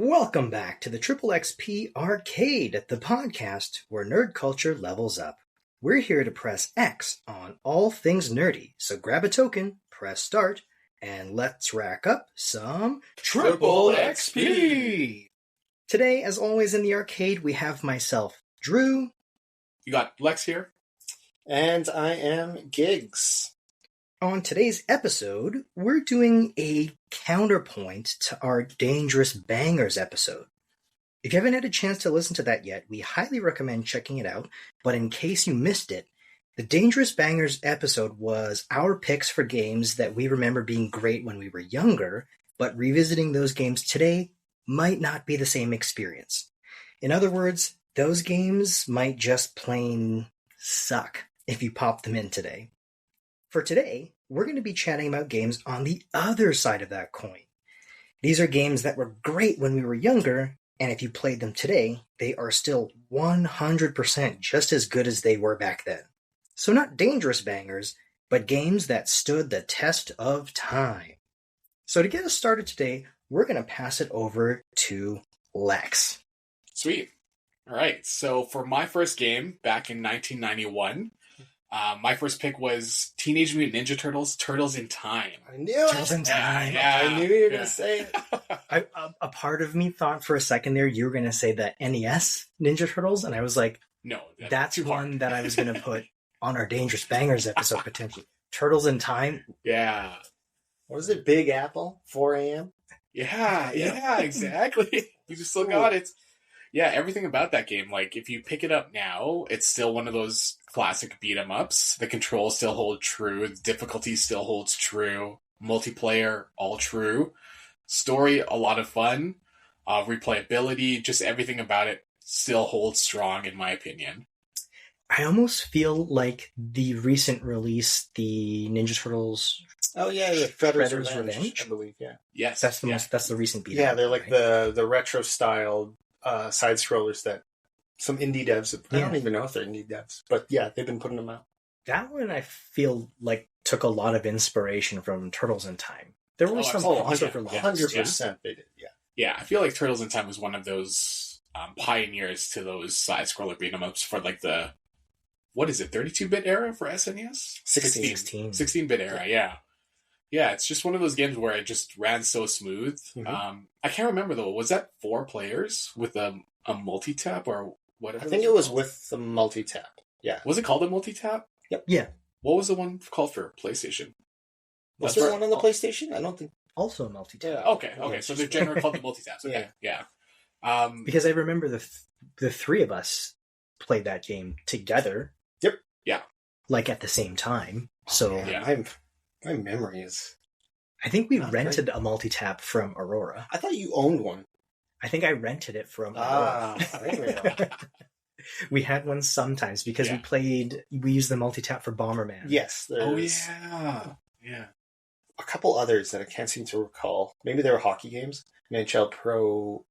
Welcome back to the Triple XP Arcade, the podcast where nerd culture levels up. We're here to press X on all things nerdy, so grab a token, press start, and let's rack up some Triple XP! Today, as always in the arcade, we have myself, Drew. You got Lex here. And I am Gigs. On today's episode, we're doing a counterpoint to our Dangerous Bangers episode. If you haven't had a chance to listen to that yet, we highly recommend checking it out, but in case you missed it, the Dangerous Bangers episode was our picks for games that we remember being great when we were younger, but revisiting those games today might not be the same experience. In other words, those games might just plain suck if you pop them in today. For today, we're going to be chatting about games on the other side of that coin. These are games that were great when we were younger, and if you played them today, they are still 100% just as good as they were back then. So not dangerous bangers, but games that stood the test of time. So to get us started today, we're going to pass it over to Lex. Sweet. All right. So for my first game back in 1991, my first pick was Teenage Mutant Ninja Turtles: Turtles in Time. I knew it! Turtles in Time. Yeah. I knew you were going to say it. A part of me thought for a second there you were going to say the NES Ninja Turtles, and I was like, No, that's too one hard. that I was going to put on our Dangerous Bangers episode potentially. Turtles in Time. Yeah. What was it? Big Apple? 4 a.m.? Yeah, exactly. You just still got it. Yeah, everything about that game, like, if you pick it up now, it's still one of those classic beat-em-ups. The controls still hold true. The difficulty still holds true. Multiplayer, all true. Story, a lot of fun. Replayability, just everything about it still holds strong, in my opinion. I almost feel like the recent release, the Ninja Turtles, Oh, yeah, the Shredder's Shredder's Revenge? I believe, yeah. Yes. that's the yeah. that's the recent beat. Yeah, they're like right? the retro-style side-scrollers that some indie devs, I don't even know if they're indie devs, but yeah, they've been putting them out. That one I feel like took a lot of inspiration from Turtles in Time. There were some absolutely. crossover Yeah. lines. 100% they did, yeah. Yeah, I feel like Turtles in Time was one of those pioneers to those side-scroller beat-em-ups for like the, what is it, 32-bit era for SNES? 16-bit era, yeah. Yeah, it's just one of those games where it just ran so smooth. Mm-hmm. I can't remember, though. Was that 4 players with a multi-tap or whatever? I think it was with the multi-tap, yeah. Was it called a multi-tap? Yep. Yeah. What was the one called for PlayStation? Was there one on the PlayStation? I don't think. Also a multi-tap. Yeah. Okay. So they're generally called the multi-taps. Okay, yeah. Because I remember the three of us played that game together. Yep. Yeah. Like at the same time. So Yeah. My memory is... I think we Not rented a multi-tap from Aurora. I thought you owned one. I think I rented it from Ah, Aurora. there we go. We had one sometimes because Yeah. we used the multi-tap for Bomberman. Yes, there's Oh, yeah. Yeah. a couple others that I can't seem to recall. Maybe they were hockey games. NHL Pro...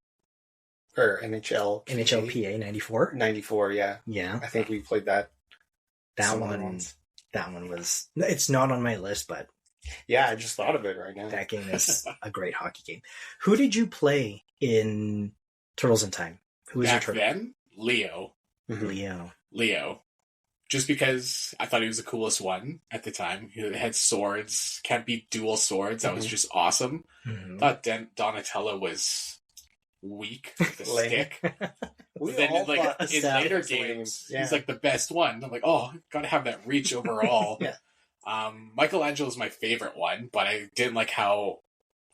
Or NHL... NHL PA 94. 94, yeah. Yeah. I think we played that. That Some other one ones. That one was... It's not on my list, but Yeah, I just thought of it right now. that game is a great hockey game. Who did you play in Turtles in Time? Who was Back your turtle? then, Leo. Mhm. Leo. Just because I thought he was the coolest one at the time. He had swords, can't beat dual swords. That was Mhm. just awesome. Mhm. Thought Donatello was weak with the Lame. stick. We But then, all like thought the in staff later was lame. games, Yeah. he's like the best one. I'm like, oh, gotta have that reach overall. Yeah. Michelangelo is my favorite one, but I didn't like how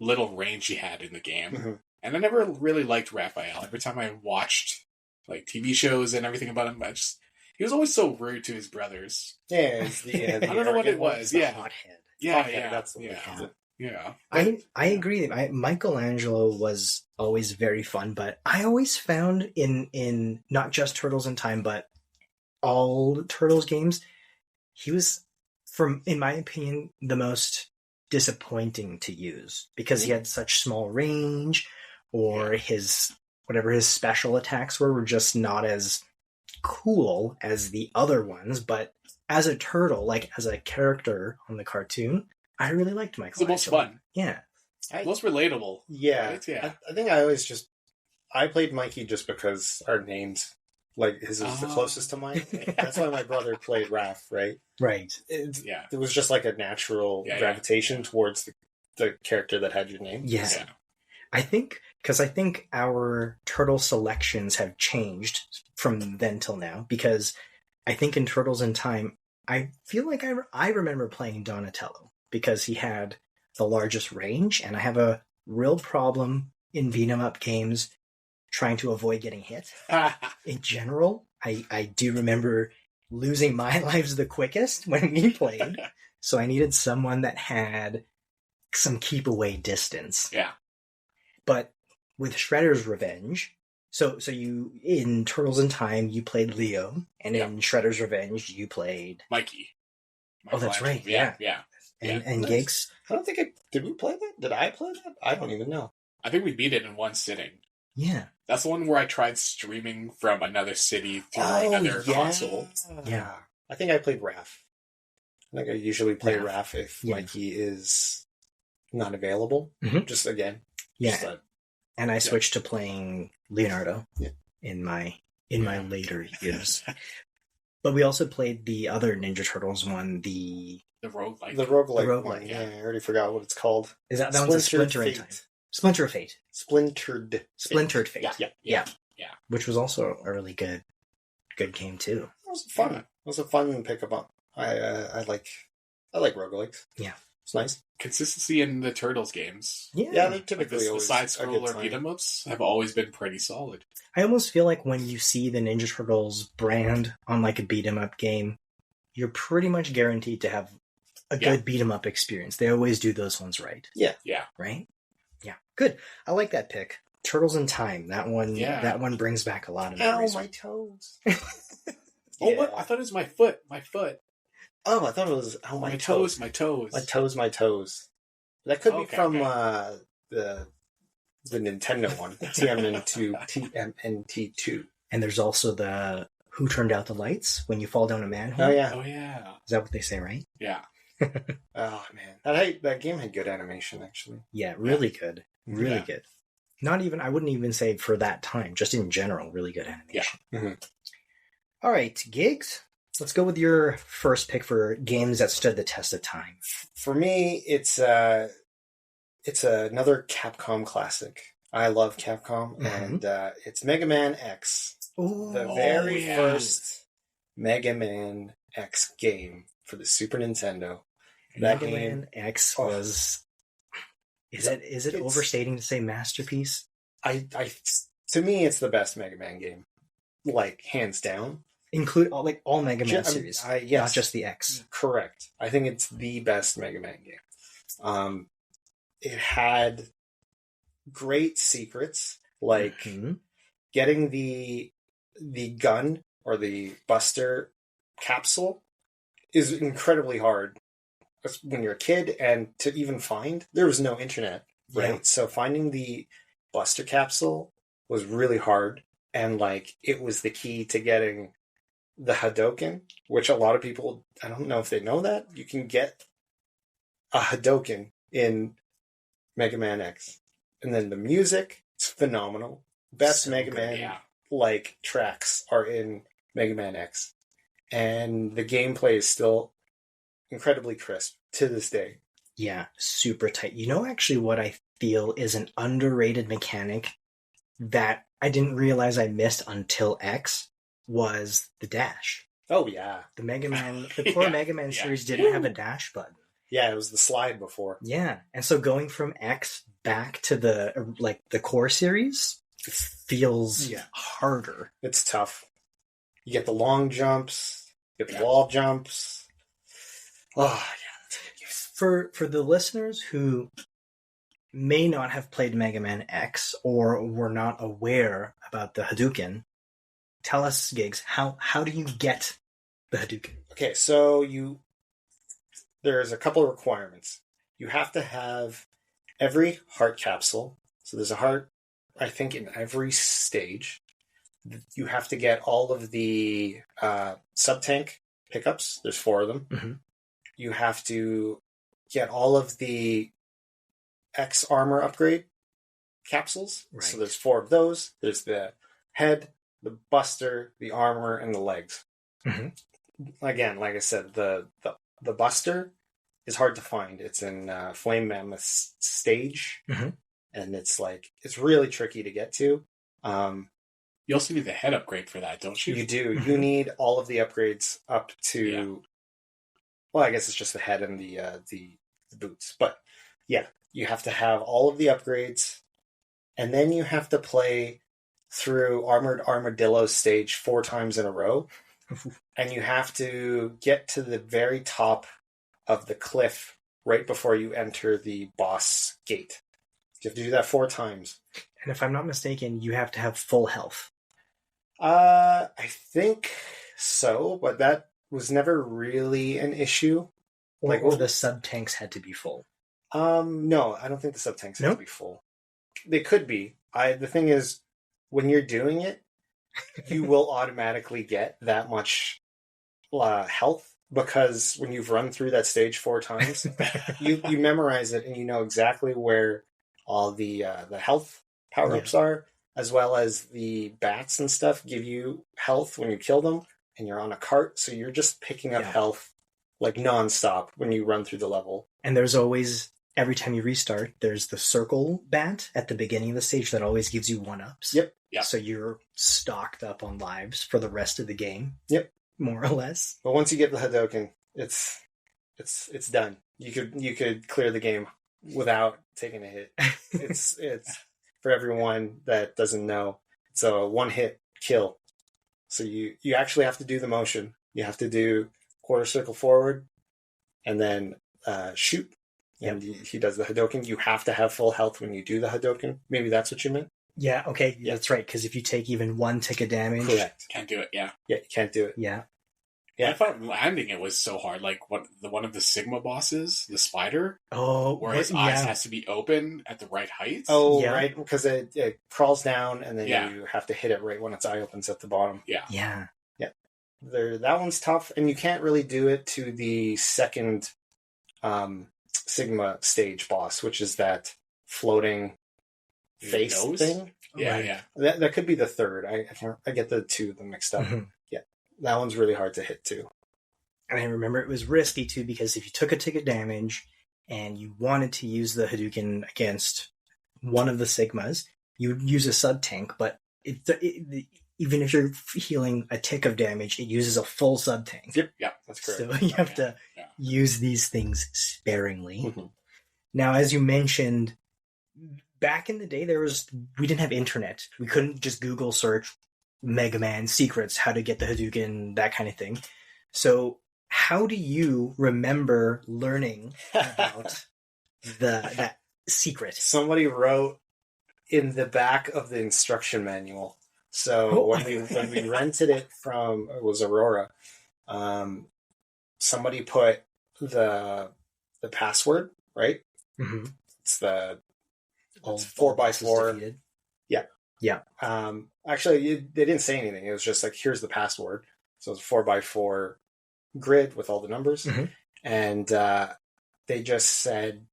little range he had in the game. Mhm. And I never really liked Raphael. Every time I watched like TV shows and everything about him, he was always so rude to his brothers. Yeah, it's I don't know what it was. The Yeah, hothead. yeah, Okay, yeah. that's the way yeah. to it. Yeah. I agree. Michelangelo was always very fun, but I always found in not just Turtles in Time, but all Turtles games, he was, in my opinion, the most disappointing to use because he had such small range, or his special attacks were just not as cool as the other ones. But as a turtle, like as a character on the cartoon, I really liked It's the Michelangelo. most fun. Yeah. Most relatable. Yeah. Right? Yeah. I think I always just I played Mikey just because our names, like his is the closest to mine. That's why my brother played Raph, right? Right. It was just like a natural gravitation towards the character that had your name. Yeah. I think our turtle selections have changed from then till now, because I think in Turtles in Time, I feel like I remember playing Donatello because he had the largest range, and I have a real problem in beat 'em up games trying to avoid getting hit. In general, I do remember losing my lives the quickest when we played, so I needed someone that had some keep away distance. Yeah. But with Shredder's Revenge, so you in Turtles in Time you played Leo, and in Shredder's Revenge you played Mikey. Oh, that's right. Yeah. And Nice. Gigs. I don't think did we play that? Did I play that? I don't even know. I think we beat it in one sitting. Yeah. That's the one where I tried streaming from another city through another console. Yeah. I think I played Raph. I think I usually play Raph. Raph if Yeah. Mikey is not available. Mhm. Just again. Yeah. Just And I switched to playing Leonardo Yeah. in my later years. But we also played the other Ninja Turtles one, the roguelike. the roguelike roguelike, one. yeah. Yeah, I already forgot what it's called. is that one's a Splinter in Time. Splinter of Fate. Splintered. Splintered Fate. Yeah. Which was also a really good game too. It was fun. Yeah. It was a fun pickup on. I like roguelikes. Yeah. It's nice. Consistency in the Turtles games. Yeah. Yeah, they're Like typically the always side a good scroller time. beat 'em ups have always been pretty solid. I almost feel like when you see the Ninja Turtles brand on like a beat 'em up game, you're pretty much guaranteed to have a good beat 'em up experience. They always do those ones right. Yeah. Right? Yeah. Good. I like that pick. Turtles in Time. That one Yeah. that one brings back a lot of Ow, memories. my toes. Oh, what? I thought it was my foot. My foot. Oh, I thought it was My toes. My toes. My toes. That could be Okay, from okay. the Nintendo one. TMNT2. And there's also the Who Turned Out the Lights when you fall down a manhole. Oh yeah. Oh yeah. Is that what they say, right? Yeah. Oh man. That game had good animation actually. Yeah, really good. Really Yeah. good. Not even, I wouldn't even say for that time, just in general, really good animation. Yeah. Mhm. All right, Gigs, let's go with your first pick for games that stood the test of time. For me, it's another Capcom classic. I love Capcom, and it's Mega Man X, Ooh, the very yeah. first Mega Man X game for the Super Nintendo. That Mega game, Man X Oh. was... Is it It's- overstating to say masterpiece? to me, it's the best Mega Man game, like hands down. Include all Mega Man series, yes, not just the X. correct. I think it's the best Mega Man game. It had great secrets, like Mhm. getting the gun or the Buster capsule is incredibly hard when you're a kid, and to even find, there was no internet, right? Yeah. So finding the Buster capsule was really hard, and like it was the key to getting the Hadoken, which a lot of people, I don't know if they know that you can get a Hadoken in Mega Man X, and then the music is phenomenal. Best So Mega good, Man Yeah. like tracks are in Mega Man X, and the gameplay is still incredibly crisp to this day. Yeah, super tight. You know, actually, what I feel is an underrated mechanic that I didn't realize I missed until X was the dash. Oh yeah, The Mega Man, the core Yeah, Mega Man yeah. series didn't have a dash button. yeah, it was the slide before. Yeah, and so going from X back to the core series feels Yeah. harder. It's tough. You get the long jumps, you get the Yeah. wall jumps. Oh yeah, For the listeners who may not have played Mega Man X or were not aware about the Hadouken, tell us, Gigs, how do you get the Hadouken? Okay, so there's a couple of requirements. You have to have every heart capsule. So there's a heart, I think, in every stage. You have to get all of the sub-tank pickups. There's 4 of them. Mhm. You have to get all of the X armor upgrade capsules. Right. So there's 4 of those. There's the head, the buster, the armor, and the legs. Mhm. Again, like I said, the buster is hard to find. It's in Flame Mammoth's stage, Mhm. and it's really tricky to get to. You also need the head upgrade for that, don't you? You do. Mhm. You need all of the upgrades up to. Yeah. Well, I guess it's just the head and the boots, but yeah, you have to have all of the upgrades, and then you have to play through Armored Armadillo stage 4 times in a row, and you have to get to the very top of the cliff right before you enter the boss gate. You have to do that 4 times. And if I'm not mistaken, you have to have full health. I think so, but that was never really an issue. Or the sub tanks had to be full. No, I don't think the sub tanks have No? to be full. They could be. The thing is, when you're doing it, you will automatically get that much health, because when you've run through that stage 4 times, you memorize it and you know exactly where all the health power-ups are, as well as the bats and stuff give you health when you kill them, and you're on a cart, so you're just picking up health like non-stop when you run through the level. And there's always, every time you restart, there's the circle bat at the beginning of the stage that always gives you 1-ups. Yep. Yeah. So you're stocked up on lives for the rest of the game. Yep. More or less. But once you get the Hadoken, it's done. You could clear the game without taking a hit. It's for everyone that doesn't know, it's a 1-hit kill. So you actually have to do the motion. You have to do quarter circle forward and then shoot. And he does the Hadoken. You have to have full health when you do the Hadoken. Maybe that's what you meant? Yeah, okay, that's right, because if you take even 1 tick of damage... Correct. Can't do it, yeah. Yeah, you can't do it. Yeah. I thought landing it was so hard. Like one of the Sigma bosses, the spider, where his eyes has to be open at the right height. Oh, right, because it crawls down and then you have to hit it right when its eye opens at the bottom. Yeah. That one's tough, and you can't really do it to the second Sigma stage boss, which is that floating face thing. Yeah. That could be the third. I get the 2 of them mixed up. Mm-hmm. Yeah, that one's really hard to hit too. And I remember it was risky too, because if you took a tick of damage and you wanted to use the Hadouken against one of the Sigmas, you would use a sub tank, but even if you're healing a tick of damage, it uses a full sub tank. Yep, that's correct. So you have to use these things sparingly. Mm-hmm. Now, as you mentioned, back in the day, we didn't have internet. We couldn't just Google search Mega Man secrets, how to get the Hadouken, that kind of thing. So how do you remember learning about that secret? Somebody wrote in the back of the instruction manual. So when we rented it from, it was Aurora, somebody put the password, right? Mm-hmm. It's the 4x4. Yeah. Actually, they didn't say anything. It was just like, here's the password. So it's a 4x4 grid with all the numbers. Mm-hmm. And they just said,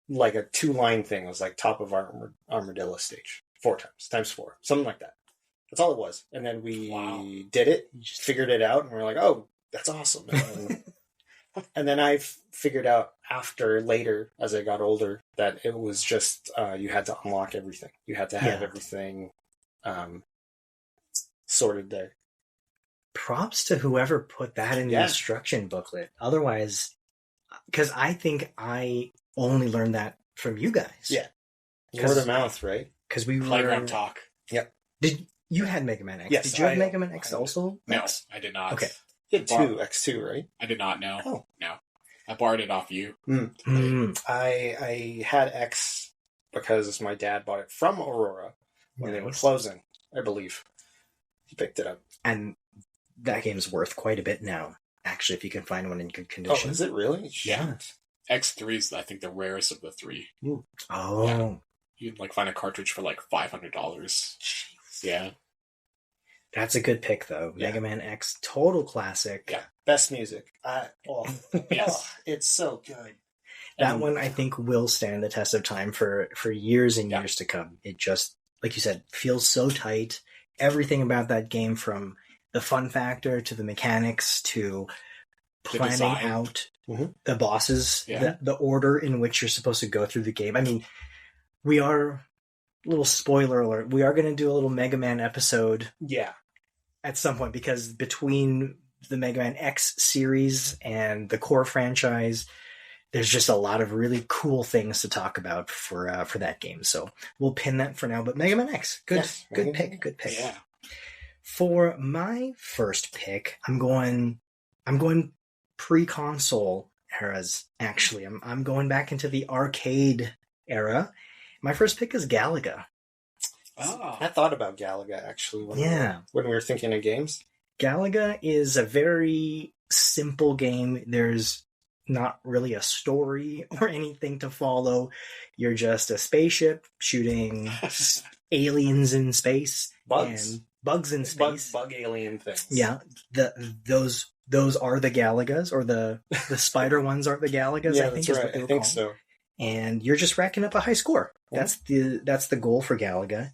like a 2-line thing. It was like top of Armadillo stage. 4 times 4. Something like that. That's all it was. And then we did it, just figured it out, and we're like, oh, that's awesome. And then I figured out later, as I got older, that it was just, you had to unlock everything. You had to have everything sorted there. Props to whoever put that in the instruction booklet. Otherwise, because I think I only learned that from you guys. Yeah. Word of mouth, right? Because we Playground talk. Yep. You had Mega Man X? Yes. Did you have Mega Man X also? No, I did not. Okay. You had X2, right? I did not know. Oh. No. I borrowed it off you. I had X because my dad bought it from Aurora when they were closing, I believe. He picked it up. And that game's worth quite a bit now, actually, if you can find one in good condition. Oh, is it really? Yeah. X3 is, I think, the rarest of the 3. Oh. Yeah. You can find a cartridge for $500. Jeez. Yeah. That's a good pick, though. Yeah. Mega Man X, total classic. Yeah. Best music. Yes. It's so good. That one, I think, will stand the test of time for years and years to come. It just, like you said, feels so tight. Everything about that game, from the fun factor to the mechanics to planning out the bosses, the order in which you're supposed to go through the game. I mean, we are, little spoiler alert, we are going to do a little Mega Man episode at some point, because between the Mega Man X series and the core franchise, there's just a lot of really cool things to talk about for that game. So we'll pin that for now. But Mega Man X, good pick. Yeah. For my first pick, I'm going pre-console eras. Actually, I'm going back into the arcade era. My first pick is Galaga. Oh. I thought about Galaga actually when we were thinking of games. Galaga is a very simple game. There's not really a story or anything to follow. You're just a spaceship shooting aliens in space. Bugs in space. Bug alien things. Yeah. Those are the Galagas, or the spider ones are the Galagas, Yeah, I think that's is right. what they were I think called. so. And you're just racking up a high score. That's the goal for Galaga.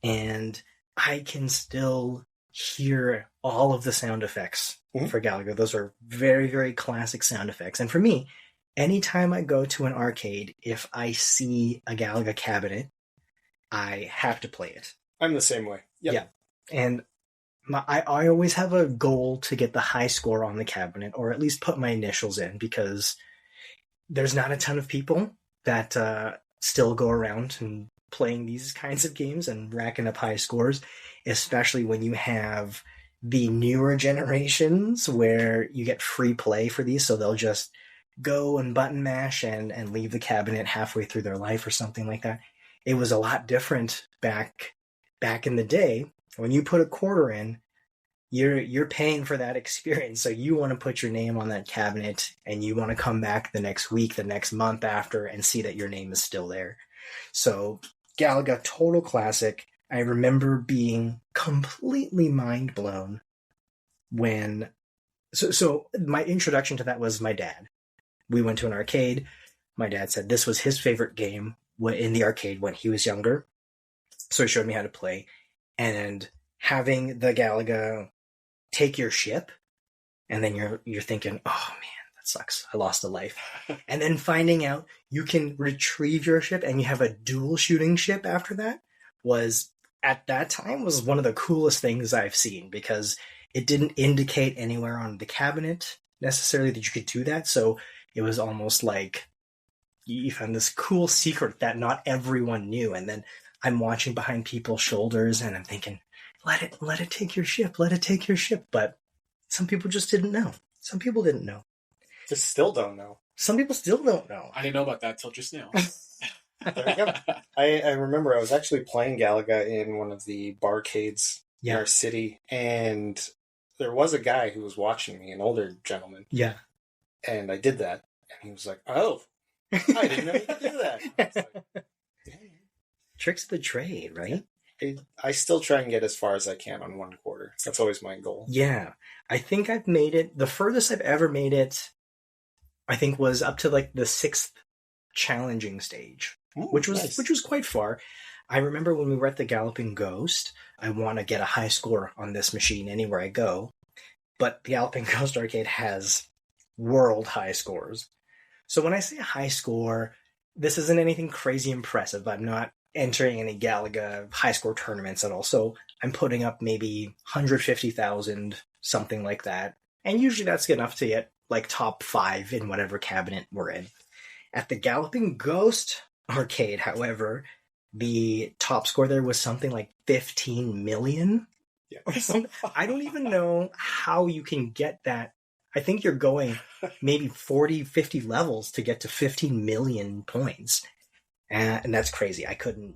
And I can still hear all of the sound effects for Galaga. Those are very, very classic sound effects. And for me, anytime I go to an arcade, if I see a Galaga cabinet, I have to play it. I'm the same way. Yep. Yeah. And I always have a goal to get the high score on the cabinet, or at least put my initials in, because there's not a ton of people that still go around and playing these kinds of games and racking up high scores, especially when you have the newer generations where you get free play for these. So they'll just go and button mash and leave the cabinet halfway through their life or something like that. It was a lot different back in the day. When you put a quarter in, you're paying for that experience. So you want to put your name on that cabinet, and you want to come back the next week, the next month after, and see that your name is still there. So Galaga, total classic. I remember being completely mind blown when... So my introduction to that was my dad. We went to an arcade. My dad said this was his favorite game in the arcade when he was younger. So he showed me how to play. And having the Galaga take your ship, and then you're thinking, oh man, that sucks, I lost a life. And then finding out you can retrieve your ship and you have a dual shooting ship after that was, at that time, was one of the coolest things I've seen, because it didn't indicate anywhere on the cabinet necessarily that you could do that. So it was almost like you found this cool secret that not everyone knew. And then I'm watching behind people's shoulders and I'm thinking, let it take your ship, let it take your ship. But some people just didn't know. Some people didn't know. Just still don't know. Some people still don't know. I didn't know about that till just now. There you go. I remember I was actually playing Galaga in one of the barcades in our city, and there was a guy who was watching me, an older gentleman. Yeah. And I did that, and he was like, oh, I didn't know you could do that. I was like, tricks of the trade, right? I still try and get as far as I can on one quarter. That's always my goal. Yeah. I think I've made it, the furthest I've ever made it, I think, was up to like the 6th challenging stage, which was quite far. I remember when we were at the Galloping Ghost, I want to get a high score on this machine anywhere I go, but the Galloping Ghost arcade has world high scores. So when I say a high score, this isn't anything crazy impressive. I'm not entering any Galaga high score tournaments at all. So I'm putting up maybe 150,000, something like that. And usually that's enough to get like top 5 in whatever cabinet we're in. At the Galloping Ghost arcade, however, the top score there was something like 15 million. Yeah. Or something. I don't even know how you can get that. I think you're going maybe 40, 50 levels to get to 15 million points. And that's crazy. I couldn't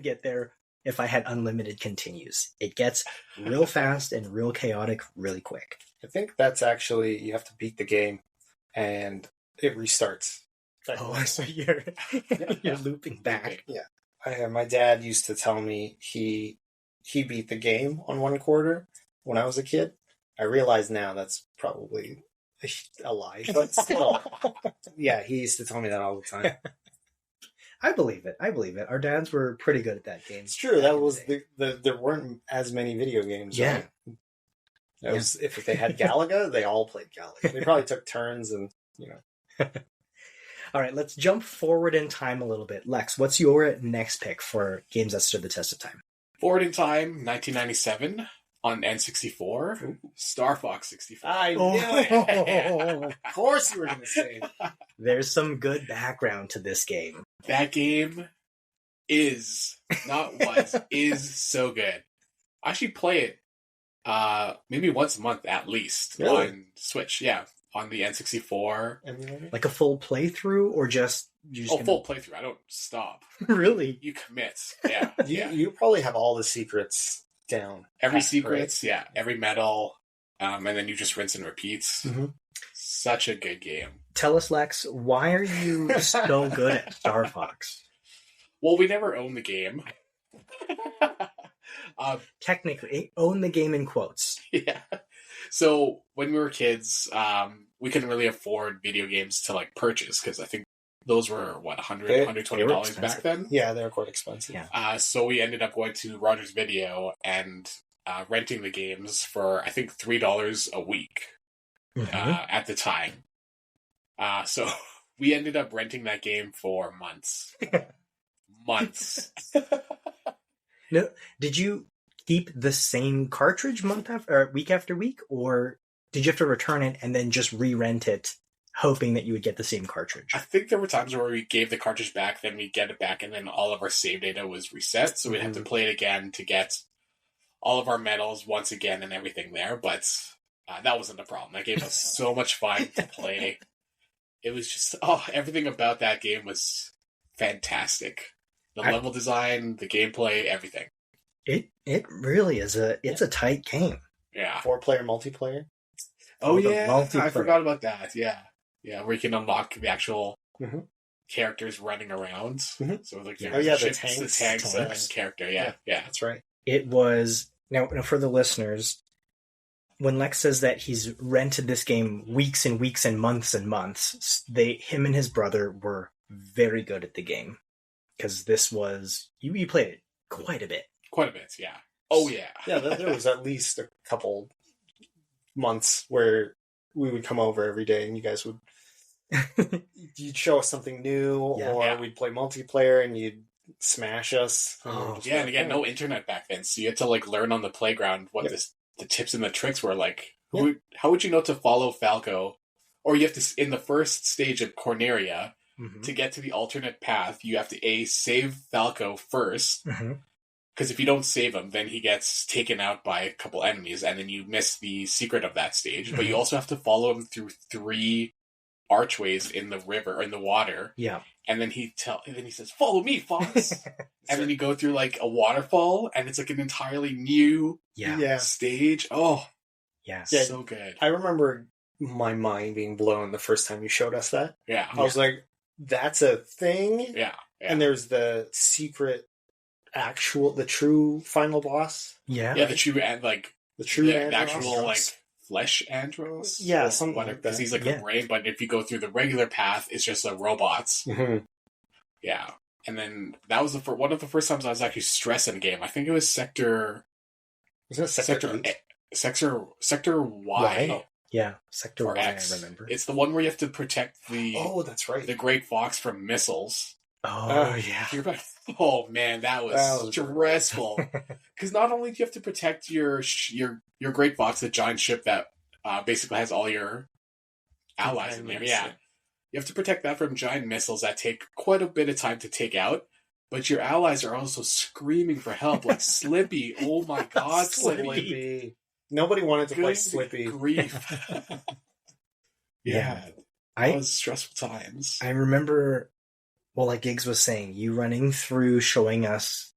get there if I had unlimited continues. It gets real fast and real chaotic really quick. I think that's actually, you have to beat the game and it restarts. Oh, so you're looping back. Yeah. My dad used to tell me he beat the game on one quarter when I was a kid. I realize now that's probably alive, but still. Yeah, he used to tell me that all the time. I believe it. Our dads were pretty good at that game. It's true. That was there weren't as many video games. Yeah. Right? That was, if they had Galaga, they all played Galaga. They probably took turns and, All right, let's jump forward in time a little bit. Lex, what's your next pick for games that stood the test of time? Forward in time, 1997 on N64, Star Fox 64. I knew it. Of course you were going to say it. There's some good background to this game. That game is so good. I actually play it maybe once a month at least on Switch. Yeah, on the N64. Emulator? Like a full playthrough, or just full playthrough. I don't stop. Really? You commit. Yeah. You probably have all the secrets down. Every pat, secrets, yeah. Every medal, and then you just rinse and repeat. Mhm. Such a good game. Tell us, Lex, why are you so good at Star Fox? Well, we never owned the game. Technically, own the game in quotes. Yeah. So when we were kids, we couldn't really afford video games to like purchase because I think those were what $100, They were $120 back then. Yeah, they're quite expensive. Yeah. So we ended up going to Rogers Video and renting the games for I think $3 a week at the time. So we ended up renting that game for months. Months. No, did you keep the same cartridge week after week, or did you have to return it and then just re-rent it, hoping that you would get the same cartridge? I think there were times where we gave the cartridge back, then we'd get it back, and then all of our save data was reset, so we'd have to play it again to get all of our medals once again and everything there, but that wasn't a problem. That game was so much fun to play. It was just, everything about that game was fantastic. The level design, the gameplay, everything. It really is it's a tight game. Yeah. 4-player multiplayer. Oh, the yeah. multiplayer. I forgot about that. Yeah. Yeah, where you can unlock the actual Mhm. characters running around. Mhm. So like Oh, yeah, the ships, tanks. and character. Yeah. That's right. It was now for the listeners. When Lex says that he's rented this game weeks and weeks and months, him and his brother were very good at the game, because this was you played it quite a bit. Quite a bit, yeah. Oh, yeah. Yeah, there was at least a couple months where we would come over every day and you guys would you'd show us something new, or we'd play multiplayer and you'd smash us. Yeah, and again, no internet back then, so you had to like learn on the playground what the tips and the tricks were like. How would you know to follow Falco? Or you have to, in the first stage of Corneria, to get to the alternate path, you have to save Falco first. Because if you don't save him, then he gets taken out by a couple enemies, and then you miss the secret of that stage. But you also have to follow him through 3 archways in the river, or in the water. Yeah. And then he says, "Follow me, Fox." And then you go through like a waterfall, and it's like an entirely new stage. Oh, yeah, so good. I remember my mind being blown the first time you showed us that. Yeah. I was like, that's a thing? Yeah. And there's the secret, the true final boss. Yeah. Yeah, the true and like the true actual like flesh Andros. Yeah, something like that. Because he's like a brain, but if you go through the regular path, it's just robots. Yeah. And then that was one of the first times I was actually stressed in a game. I think it was Sector. Was it Sector Y? Oh. Yeah, Sector or Y, X. I remember. It's the one where you have to protect the. Oh, that's right. The Great Fox from missiles. Oh yeah. Oh man, that was stressful. Because not only do you have to protect your Great Fox, the giant ship that basically has all your allies in there. Yeah. You have to protect that from giant missiles that take quite a bit of time to take out. But your allies are also screaming for help, like Slippy. Oh my God, Slippy! Nobody wanted to play Slippy. Grief. Yeah, that was stressful times. I remember, well, like Giggs was saying, you running through showing us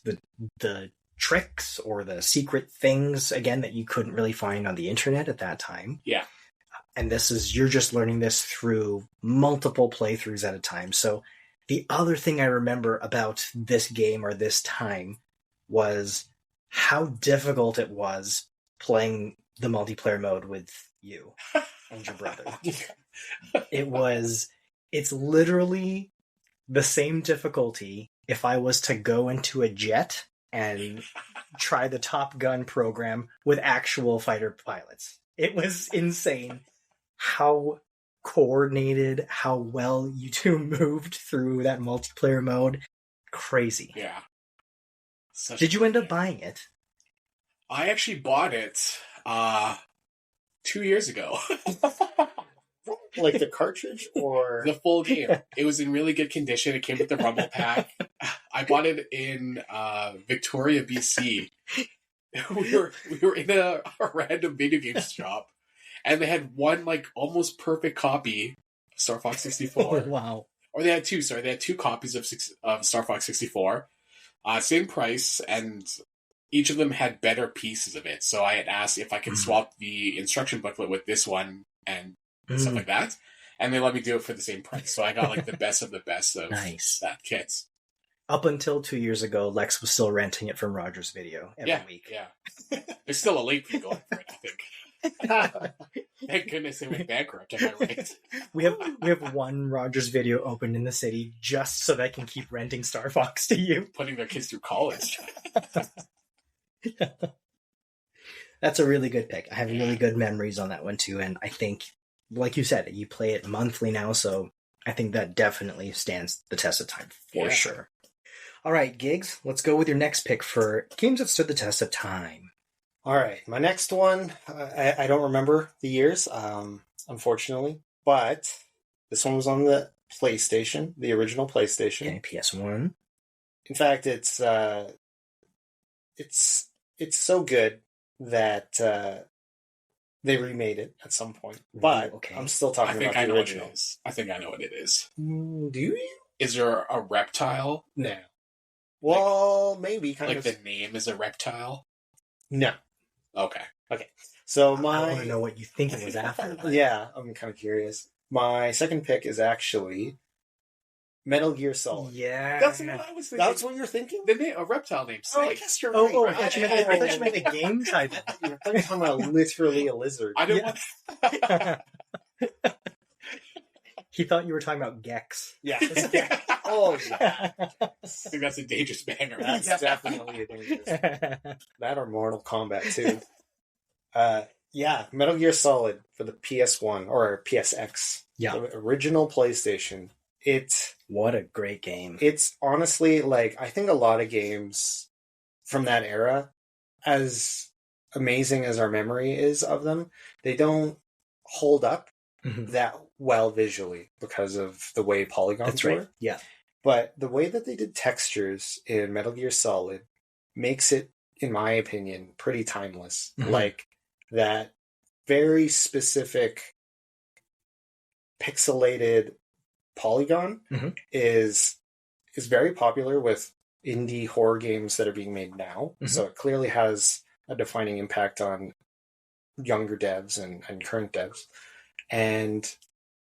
the tricks or the secret things again that you couldn't really find on the internet at that time. Yeah. And you're just learning this through multiple playthroughs at a time. So the other thing I remember about this game or this time was how difficult it was playing the multiplayer mode with you and your brother. It's literally the same difficulty if I was to go into a jet and try the Top Gun program with actual fighter pilots. It was insane how coordinated, how well you two moved through that multiplayer mode. Crazy. Yeah. Did you end up buying it? I actually bought it 2 years ago. Like the cartridge or The full game. It was in really good condition. It came with the Rumble Pack. I bought it in Victoria, BC. We were in a random video game shop, and they had one like almost perfect copy of Star Fox 64. Oh, wow. Or they had two. Sorry, they had two copies of Star Fox 64. Same price, and each of them had better pieces of it. So I had asked if I could swap the instruction booklet with this one and stuff like that, and they let me do it for the same price. So I got like the best of Nice. that kit. Up until 2 years ago, Lex was still renting it from Rogers Video every week. Yeah. There's still a late fee going for it, I think. Thank goodness they went bankrupt, am I right? We have one Rogers Video open in the city just so they can keep renting Star Fox to you. Putting their kids through college. That's a really good pick. I have really good memories on that one too, and I think, like you said, you play it monthly now, so I think that definitely stands the test of time for sure. All right, Gigs, let's go with your next pick for games that stood the test of time. All right, my next one, I don't remember the years, unfortunately, but this one was on the PlayStation, the original PlayStation. Okay, PS1. In fact, it's so good that they remade it at some point. But Okay. I'm still I talking think about I the know what original. it is. I think I know what it is. Do you? Is there a reptile? No. Well, maybe kind Like of. the name is a reptile? No. Okay. So I my want to know what you think it was after. yeah, I'm kind of curious. My second pick is actually Metal Gear Solid. Yeah. That's what I was thinking. That's what you're thinking? The name, a reptile name. Oh, I Snake. guess you're Oh, right. I thought you meant a game title. You were talking about literally a lizard. I don't Yeah. want. Oh, He thought you were talking about Gex. Yeah. Yeah. Oh, yeah. I think that's a dangerous banger. That's definitely a dangerous. That or Mortal Kombat too. Yeah, Metal Gear Solid for the PS1 or PSX. Yeah. The original PlayStation. What a great game. It's honestly like I think a lot of games from that era, as amazing as our memory is of them, they don't hold up Mhm. that well visually because of the way polygons That's were. right. Yeah. But the way that they did textures in Metal Gear Solid makes it, in my opinion, pretty timeless. Mhm. Like that very specific pixelated polygon Mhm. is very popular with indie horror games that are being made now. Mhm. So it clearly has a defining impact on younger devs and current devs. And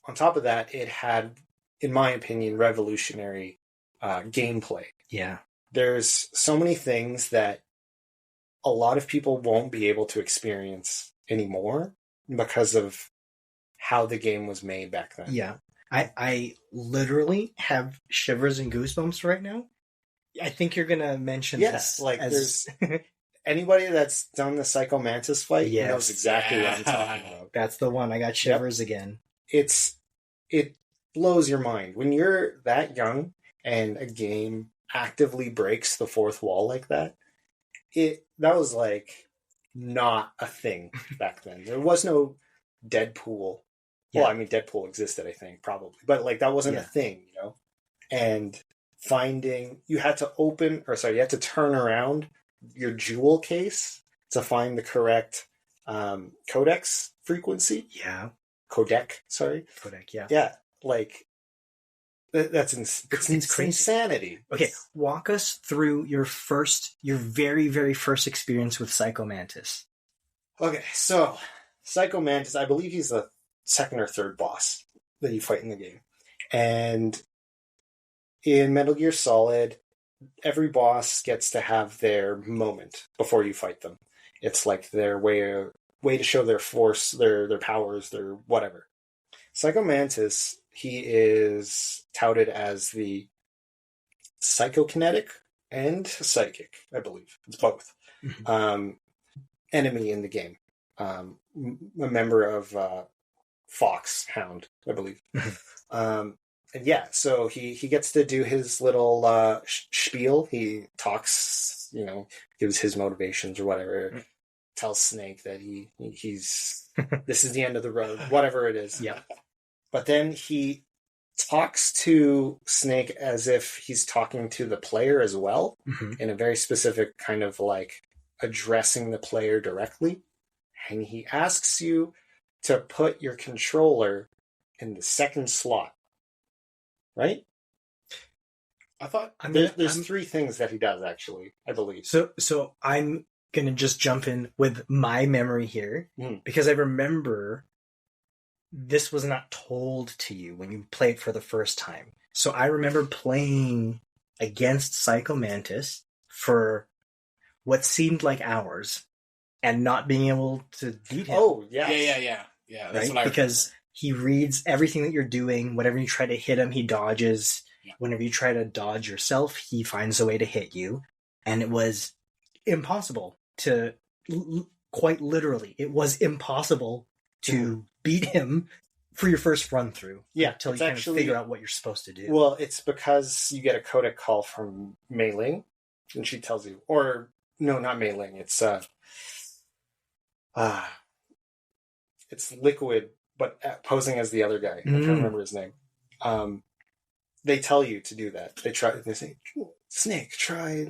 on top of that, it had, in my opinion, revolutionary gameplay. Yeah. There's so many things that a lot of people won't be able to experience anymore because of how the game was made back then. Yeah. I literally have shivers and goosebumps right now. I think you're gonna mention Yes, this. like as... Anybody that's done the Psycho Mantis fight Yes. knows exactly what I'm talking about. That's the one. I got shivers again. It blows your mind when you're that young and a game actively breaks the fourth wall like that. That was like not a thing back then. There was no Deadpool. Yeah. Well, I mean, Deadpool existed, I think, probably, but like that wasn't a thing, you know. And you had to turn around your jewel case to find the correct codex frequency. Yeah. Codec, sorry. Kodak, yeah. Yeah, like it's crazy. insanity. Okay, walk us through your very, very first experience with Psycho Mantis. Okay, so Psycho Mantis, I believe he's the second or third boss that you fight in the game. And in Metal Gear Solid, every boss gets to have their moment before you fight them. It's like their way way to show their force, their powers, their whatever. Psycho Mantis, he is touted as the psychokinetic and psychic, I believe. It's both. Enemy in the game. A member of Fox Hound, I believe. And yeah, so he gets to do his little spiel. He talks, gives his motivations or whatever. Tells Snake that he's this is the end of the road, whatever it is. Yeah. But then he talks to Snake as if he's talking to the player as well, in a very specific kind of like addressing the player directly. And he asks you to put your controller in the second slot. Right? I thought there's three things that he does, actually, I believe. So I'm going to just jump in with my memory here, because I remember this was not told to you when you played for the first time. So I remember playing against Psycho Mantis for what seemed like hours and not being able to beat him. Oh, yeah. Yeah. That's Right? what I Because he reads everything that you're doing. Whenever you try to hit him, he dodges. Yeah. Whenever you try to dodge yourself, he finds a way to hit you. And it was impossible to, quite literally, it was impossible to beat him for your first run through. Yeah, Until you it's kind actually- of figure out what you're supposed to do. Well, it's because you get a codec call from Mei Ling, and she tells you, or no, not Mei Ling. It's Liquid, but posing as the other guy. I can't remember his name. They tell you to do that. They say, Snake, try,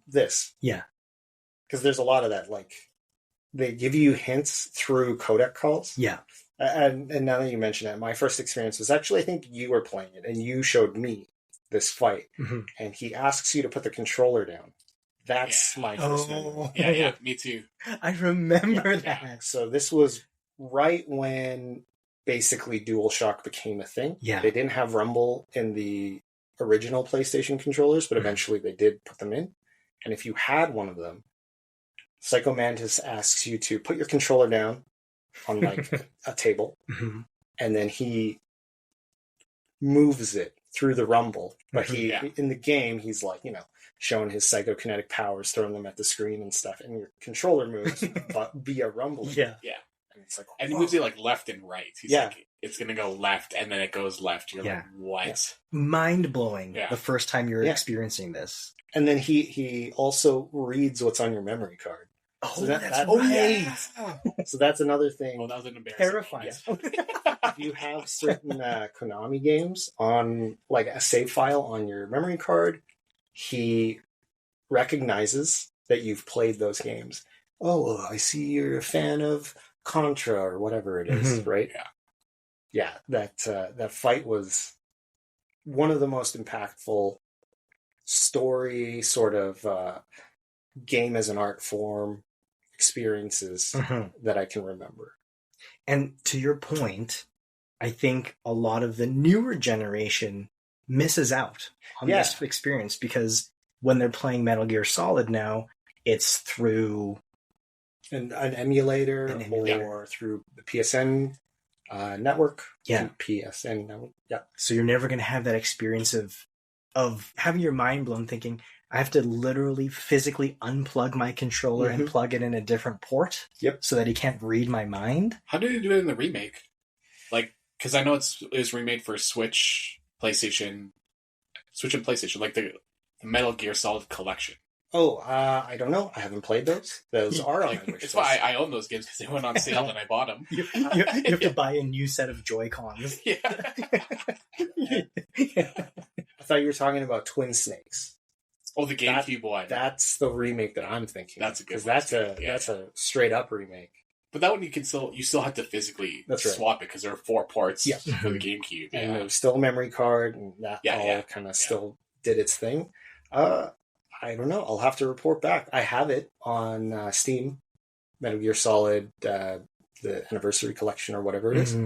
this. Yeah. Because there's a lot of that. Like, they give you hints through codec calls. Yeah. And now that you mention it, my first experience was actually, I think you were playing it, and you showed me this fight. And he asks you to put the controller down. That's my first memory. Yeah, me too. I remember Yeah. that. So this was right when basically DualShock became a thing. Yeah. They didn't have Rumble in the original PlayStation controllers, but eventually they did put them in. And if you had one of them, Psycho Mantis asks you to put your controller down on like a table, and then he moves it through the Rumble. But in the game, he's like, showing his psychokinetic powers, throwing them at the screen and stuff, and your controller moves via Rumble. Yeah. And it's like, And he moves it like left and right. He's Yeah. like, it's going to go left, and then it goes left. You're like, what? Mind blowing Yeah. the first time you're Yeah. experiencing this. And then he also reads what's on your memory card. Oh, So that's that- right. Yeah. So that's another thing. Well, that was an embarrassing. Terrifying. If you have certain Konami games on like a save file on your memory card, he recognizes that you've played those games. Oh, I see you're a fan of Contra or whatever it is, right? Yeah. That fight was one of the most impactful story sort of game as an art form experiences that I can remember. And to your point, I think a lot of the newer generation misses out on this experience because when they're playing Metal Gear Solid now, it's through An emulator, or through the PSN network. Yeah. PSN network. Yeah. So you're never going to have that experience of having your mind blown thinking, I have to literally physically unplug my controller and plug it in a different port so that he can't read my mind. How did he do it in the remake? Like, because I know it was remade for Switch, PlayStation, and PlayStation, like the Metal Gear Solid collection. Oh, I don't know. I haven't played those. Those are on my wish It's list. why I own those games because they went on sale and I bought them. You have to buy a new set of Joy-Cons. Yeah. I thought you were talking about Twin Snakes. Oh, the GameCube one. That's the remake that I'm thinking. That's a good because one, that's a straight up remake. But that one you still have to physically That's right. swap it because there are 4 ports Yeah. for the GameCube. And Yeah. there was still a memory card, and that all kind of still did its thing. I don't know. I'll have to report back. I have it on Steam, Metal Gear Solid, the Anniversary Collection or whatever it is.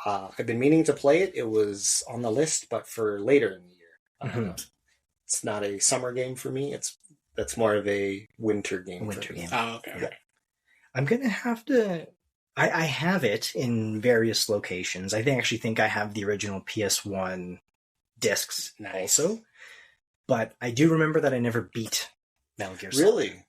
I've been meaning to play it. It was on the list, but for later in the year. It's not a summer game for me. That's more of a winter game. Winter for me. game. Oh, okay. Yeah. I'm gonna have to. I have it in various locations. I actually think I have the original PS1 discs Nice. also, but I do remember that I never beat Metal Gear Solid. Really?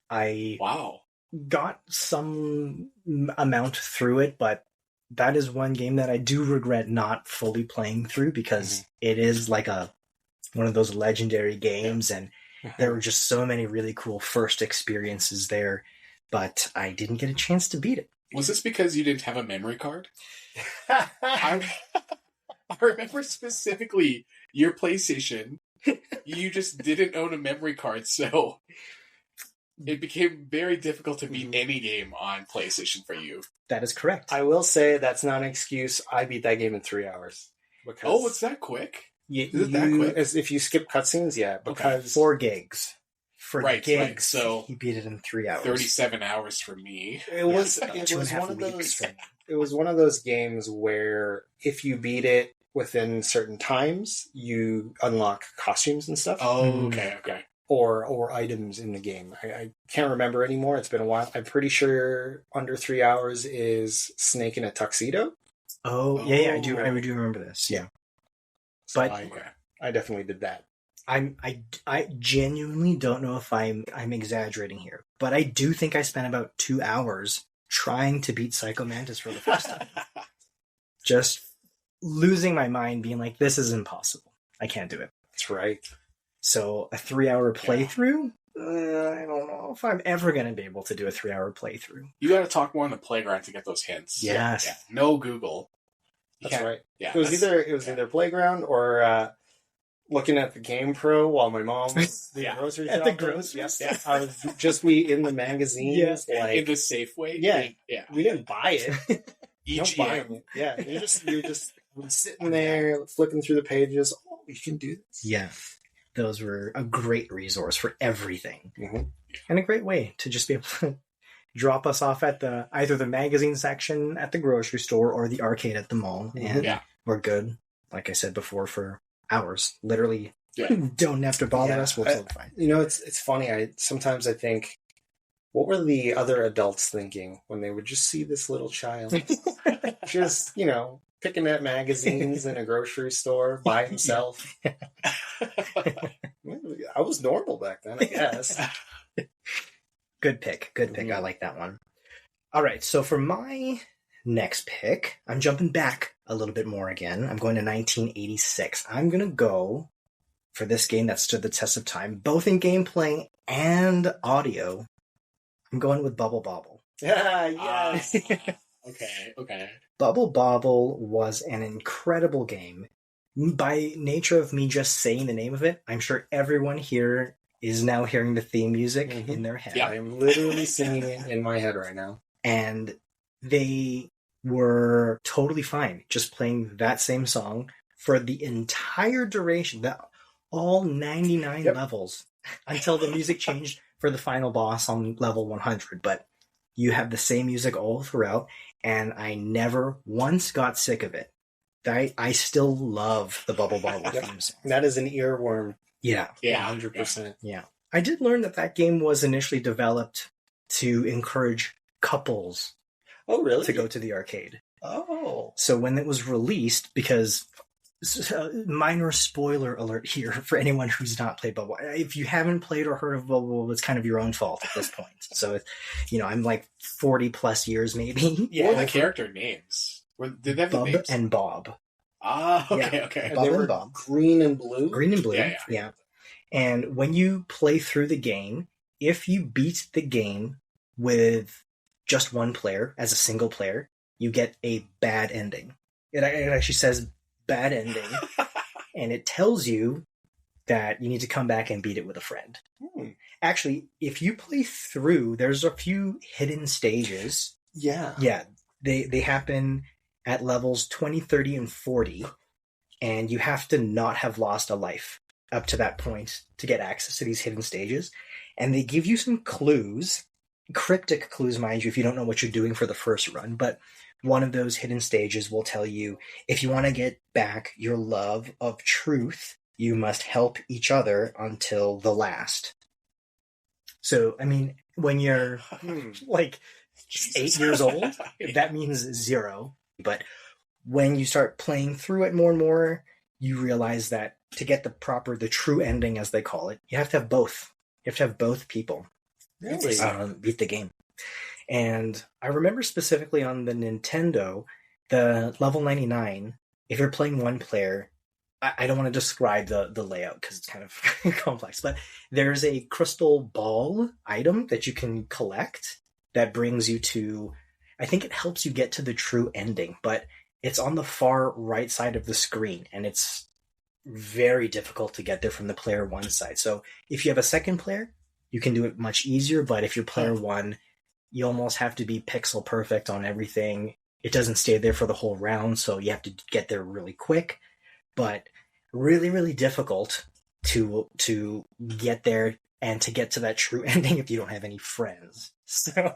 I Wow. got some amount through it, but that is one game that I do regret not fully playing through because it is like one of those legendary games, and there were just so many really cool first experiences there, but I didn't get a chance to beat it. Was this because you didn't have a memory card? I remember specifically your PlayStation. You just didn't own a memory card, so it became very difficult to beat any game on PlayStation for you. That is correct. I will say that's not an excuse. I beat that game in 3 hours. Because Oh, it's that quick? Is it that quick? If you skip cutscenes, yeah, because 4 gigs. For Right, gigs, right, so he beat it in 3 hours. 37 hours for me. it was Yeah, it 2.5 was one of weeks those for me. it was one of those games where if you beat it within certain times, you unlock costumes and stuff. Oh, okay. Or items in the game. I can't remember anymore. It's been a while. I'm pretty sure under 3 hours is Snake in a tuxedo. Oh, yeah, I do Oh. remember this, yeah. So But- I definitely did that. I genuinely don't know if I'm exaggerating here, but I do think I spent about 2 hours trying to beat Psycho Mantis for the first time. Just losing my mind, being like, this is impossible. I can't do it. That's right. So a 3-hour playthrough? I don't know if I'm ever going to be able to do a 3-hour playthrough. You got to talk more on the playground to get those hints. Yes. Yeah. No Google. You That's can't- right. Yeah. It was that's- either Playground or looking at the Game Pro while my mom was doing Yeah. grocery At the shopping. grocery Yes. store? I was just in the magazines. Yeah. Like in the Safeway. Yeah. Yeah. we didn't buy it. You don't buy EGM. it. Yeah, you're just sitting there flipping through the pages. Oh, you can do this. Yeah. Those were a great resource for everything. Mhm. And a great way to just be able to drop us off at either the magazine section at the grocery store or the arcade at the mall. And Yeah. we're good, like I said before, for hours. Literally, Yeah. don't have to bother Yeah. us. We'll still be fine. You know, it's funny. Sometimes I think, what were the other adults thinking when they would just see this little child just picking at magazines in a grocery store by himself? I was normal back then, I guess. Good pick. Good pick. Mhm. I like that one. All right. So for my next pick, I'm jumping back a little bit more again. I'm going to 1986. I'm going to go for this game that stood the test of time, both in gameplay and audio. I'm going with Bubble Bobble. Yeah, yes. Okay. Bubble Bobble was an incredible game. By nature of me just saying the name of it, I'm sure everyone here is now hearing the theme music Mhm. in their head. Yeah. I am literally singing it in my head right now. And they were totally fine just playing that same song for the entire duration, all 99 Yep. levels, until the music changed for the final boss on level 100. But you have the same music all throughout, and I never once got sick of it. I still love the Bubble Bobble Yep. theme song. That is an earworm, Yeah. Yeah. 100%. Yeah. I did learn that game was initially developed to encourage couples Oh, really? to go to the arcade. Oh. So when it was released, because minor spoiler alert here for anyone who's not played Bubble. If you haven't played or heard of Bubble, it's kind of your own fault at this point. So, I'm like 40 plus years maybe. What were the character names? Did they have the Bub names? and Bob. Ah, okay, Yeah. okay. And Bob they and were Bob. green and blue? Green and blue. Yeah. And when you play through the game, if you beat the game with just one player as a single player, you get a bad ending. It actually says bad ending, and it tells you that you need to come back and beat it with a friend. Actually, if you play through, there's a few hidden stages. Yeah. Yeah, they happen at levels 20, 30, and 40, and you have to not have lost a life up to that point to get access to these hidden stages. And they give you some clues, cryptic clues, mind you, if you don't know what you're doing for the first run, but one of those hidden stages will tell you, if you want to get back your love of truth, you must help each other until the last. So, I mean, when you're like Jesus. 8 years old, Yeah. that means 0. But when you start playing through it more and more, you realize that to get the true ending, as they call it, you have to have both. You have to have both people Really? beat the game. And I remember specifically on the Nintendo, the level 99, if you're playing one player, I don't want to describe the layout because it's kind of complex, but there's a crystal ball item that you can collect that brings you to, I think it helps you get to the true ending, but it's on the far right side of the screen, and it's very difficult to get there from the player one side. So if you have a second player, you can do it much easier, but if you're player one, you almost have to be pixel perfect on everything. It doesn't stay there for the whole round, so you have to get there really quick. But really, really difficult to get there and to get to that true ending if you don't have any friends. So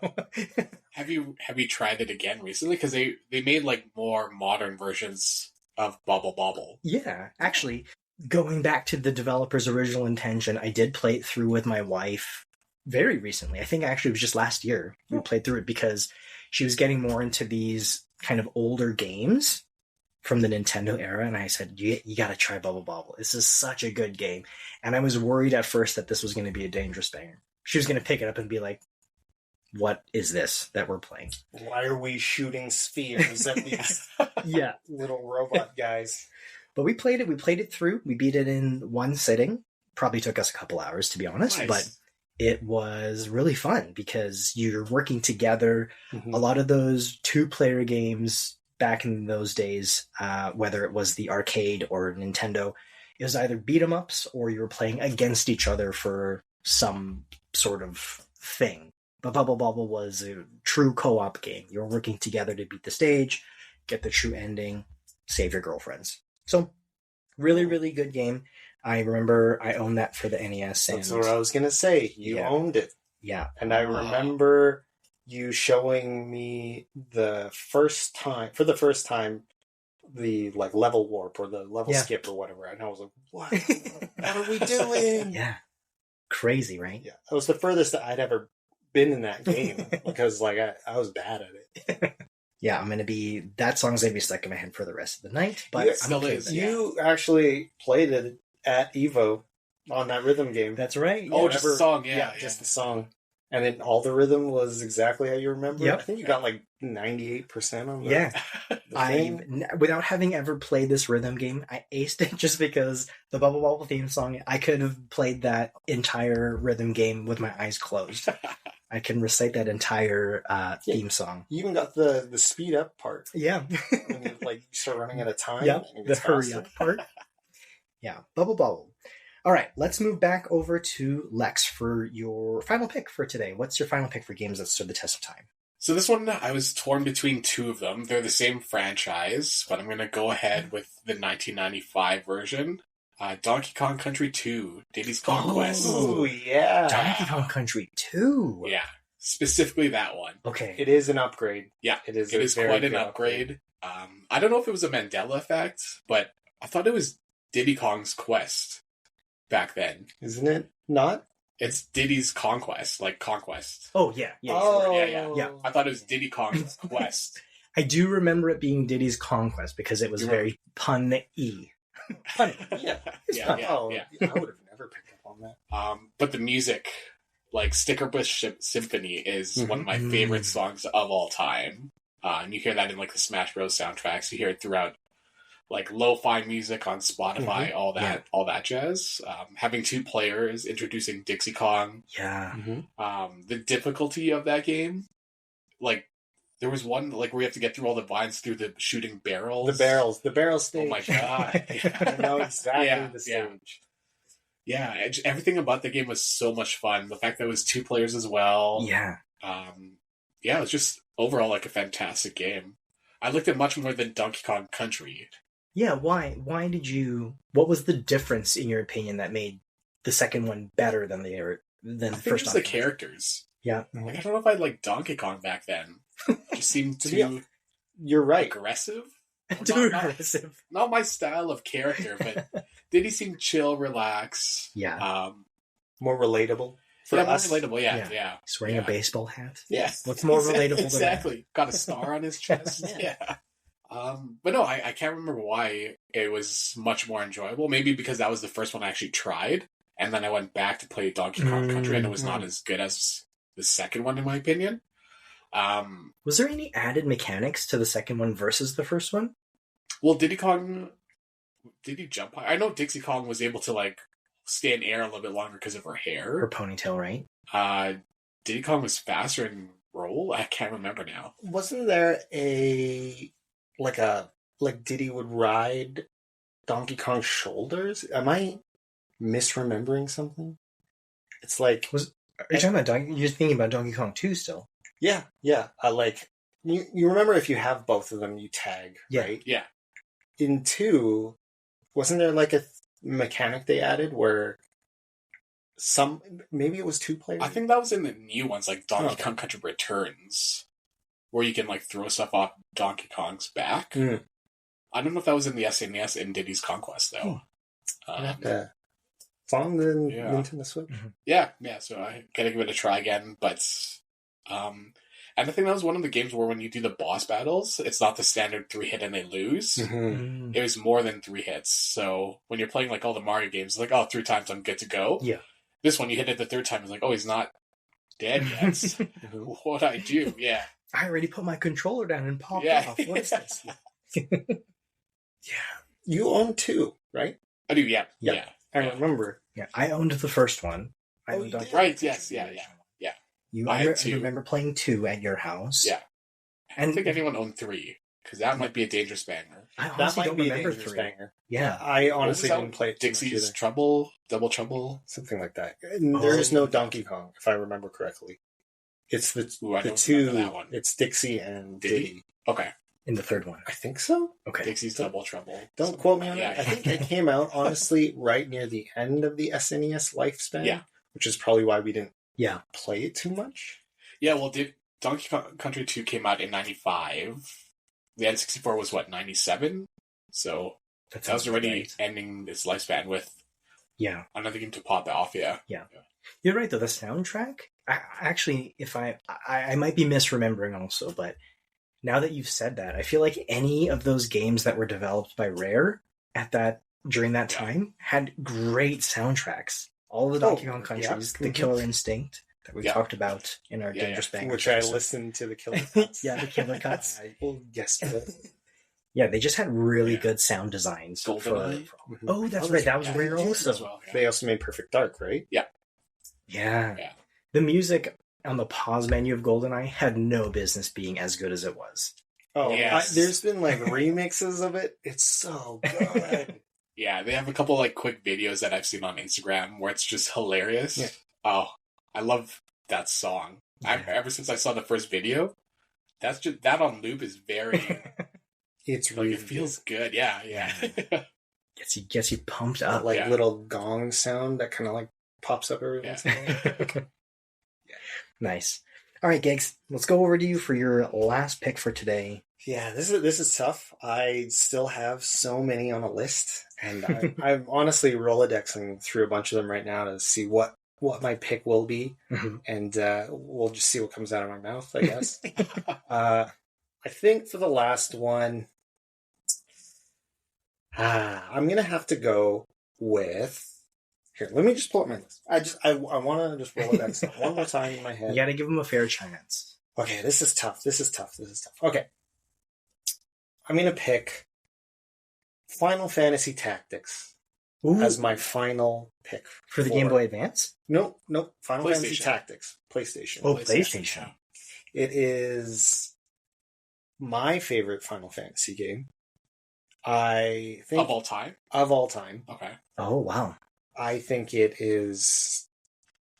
Have you tried it again recently? Because they made like more modern versions of Bubble Bobble. yeah, actually, going back to the developer's original intention, I did play it through with my wife very recently. I think actually it was just last year we played through it because she was getting more into these kind of older games from the Nintendo era, and I said, you got to try Bubble Bobble. This is such a good game. And I was worried at first that this was going to be a dangerous banger. She was going to pick it up and be like, what is this that we're playing? Why are we shooting spheres at these Yeah. little robot guys? But we played it through. We beat it in one sitting. Probably took us a couple hours, to be honest, Nice. but it was really fun because you're working together. Mhm. A lot of those 2-player games back in those days, whether it was the arcade or Nintendo, it was either beat 'em ups or you were playing against each other for some sort of thing. But Bubble Bobble was a true co-op game. You're working together to beat the stage, get the true ending, save your girlfriends. So, really, really good game. I remember I owned that for the NES. And That's what I was going to say. You Yeah. owned it. yeah, And I Wow. remember you showing me for the first time, the like level warp or the level Yeah. skip or whatever. And I was like, what? What are we doing? yeah, crazy, right? Yeah, that was the furthest that I'd ever been in that game because like I was bad at it. Yeah, that song's gonna be stuck in my head for the rest of the night. But Yeah, I'm still okay is. with it. You actually played it at Evo on that rhythm game. That's right. Oh, yeah. just the song, yeah. Just the song. And then all the aced was exactly how you remember. Yep. I think you got like 98% on the, Yeah. the thing. Without having ever played this rhythm game, I aced it just because the Bubble Bobble theme song, I could have played that entire rhythm game with my eyes closed. I can recite that entire theme song. You even got the speed up part. Yeah. When you like start running out of time. Yep, and it the gets hurry faster. up part. Yeah, Bubble Bobble. All right, let's move back over to Lex for your final pick for today. What's your final pick for games that stood the test of time? So this one, I was torn between two of them. They're the same franchise, but I'm going to go ahead with the 1995 version. Donkey Kong Country 2, Diddy's Conquest. Oh, yeah. Donkey Kong Country 2. Yeah, specifically that one. Okay. It is an upgrade. Yeah, It is It a is very quite an good upgrade. I don't know if it was a Mandela effect, but I thought it was Diddy Kong's Quest back then. Isn't it not? It's Diddy's Conquest, like Conquest. Oh, yeah. Yeah. I thought it was Diddy Kong's Quest. I do remember it being Diddy's Conquest because it was You very pun-y. Funny. Yeah. Yeah, Oh, yeah. I would have never picked up on that. But the music, like Sticker Bush Symphony, is one of my Mhm. favorite songs of all time. And you hear that in like the Smash Bros. Soundtracks. You hear it throughout like lo-fi music on Spotify, all that jazz. Having two players, introducing Dixie Kong. Yeah. The difficulty of that game, like there was one like where you have to get through all the vines through the shooting barrels. The barrel stage. Oh my god! I know exactly Yeah, the yeah. stage. Yeah, everything about the game was so much fun. The fact that it was two players as well. Yeah. Yeah, it was just overall like a fantastic game. I liked it much more than Donkey Kong Country. Yeah, why what was the difference in your opinion that made the second one better than the I think first it was the Donkey Kong? characters. Yeah. Like, I don't know if I liked Donkey Kong back then. It just seemed To too You're right. aggressive. Too Not- aggressive. Not my style of character, but did he seem chill, relax? Yeah. More relatable. For yeah, more us. relatable. Yeah, Yeah. yeah. He's wearing Yeah. a baseball hat. Yeah. What's more relatable than that? Exactly. Got a star on his chest. Yeah. Yeah. But no, I can't remember why it was much more enjoyable. Maybe because that was the first one I actually tried, and then I went back to play Donkey Kong Country, and it was not as good as the second one, in my opinion. Was there any added mechanics to the second one versus the first one? Well, Diddy Kong, did he jump high? I know Dixie Kong was able to like stay in air a little bit longer because of her Her hair. ponytail, right? Diddy Kong was faster in roll. I can't remember now. Wasn't there like Diddy would ride Donkey Kong's shoulders? Am I misremembering something? It's like Are you talking about Donkey? You're thinking about Donkey Kong 2 still. yeah. Like you remember if you have both of them, you tag, Yeah. right? Yeah. In 2, wasn't there like a mechanic they added where maybe it was 2 players? I think that was in the new ones, like Donkey Okay. Kong Country Returns, where you can like throw stuff off Donkey Kong's back. Mm. I don't know if that was in the SNES in Diddy's Conquest though. It's on the Yeah. Nintendo Switch. Yeah. So I gotta give it a try again. But and I think that was one of the games where when you do the boss battles, it's not the standard 3-hit and they lose. Mhm. It was more than 3 hits. So when you're playing like all the Mario games, it's like, oh, 3 times I'm good to go. Yeah. This one you hit it the 3rd time, it's like, oh, he's not dead yet. Mhm. What'd I do? Yeah. I already put my controller down and popped Yeah. off. What is this? Yeah, you own 2, right? I do, yeah. Yeah. Yeah. I Yeah. remember. Yeah, I owned the first one. I Oh, owned you Donkey did? Kong. Right, yes, yeah. You I had I 2. remember playing 2 at your house. Yeah. I And don't think anyone owned 3, because that might be a dangerous banger. I That honestly might don't be a remember dangerous 3. banger. Yeah. I What was honestly that didn't play it too much Dixie's either. Trouble, Double Trouble. Something like that. And there is no Donkey Kong, if I remember correctly. It's the Ooh, I the don't two. remember that one. It's Dixie and Diddy? Diddy. Okay. In the third one. I think so. Okay. Dixie's Double Trouble. Don't quote me on Yeah. that. I think it came out honestly right near the end of the SNES lifespan. Yeah. Which is probably why we didn't Yeah. play it too much. Yeah, well, Donkey Kong Country 2 came out in 95. The N64 was, 97? So that was sounds already right. ending its lifespan with Yeah. another game to pop off, yeah. You're right, though. The soundtrack, actually, if I might be misremembering also, but now that you've said that, I feel like any of those games that were developed by Rare during that Yeah. time had great soundtracks. All the Donkey Kong countries, yeah. the Killer Instinct that we Yeah. talked about in our Yeah, Dangerous Bangers Which I episode. listened to the Killer Cuts. Yeah, the Killer Cuts. Yesterday. Yeah, they just had really Yeah. good sound designs. GoldenEye. Oh, that's right. That was Yeah, Rare also. as well. Yeah. They also made Perfect Dark, right? Yeah. Yeah. The music on the pause menu of GoldenEye had no business being as good as it was. Oh, Yes. there's been like remixes of it. It's so good. Yeah, they have a couple like quick videos that I've seen on Instagram where it's just hilarious. Yeah. Oh, I love that song. Yeah. Ever since I saw the first video, that's just that on loop is very It's like really it feels good. Yeah. Gets you pumped that up. like Yeah. little gong sound that kind of like pops up every Yeah. once in a while. Nice. All right, Gigs, let's go over to you for your last pick for today. Yeah, this is tough. I still have so many on a list, and I'm honestly Rolodexing through a bunch of them right now to see what my pick will be, Mhm. and we'll just see what comes out of my mouth, I guess. I think for the last one, I'm gonna have to go with. Here, let me just pull up my list. I want to just Rolodex it one more time in my head. You got to give them a fair chance. Okay, this is tough. Okay. I'm going to pick Final Fantasy Tactics Ooh, as my final pick. for the Game Boy Advance? Nope. Final Fantasy PlayStation. Tactics. PlayStation. Oh, PlayStation. It is my favorite Final Fantasy game. I think Of all time? of all time. Okay. Oh, wow. I think it is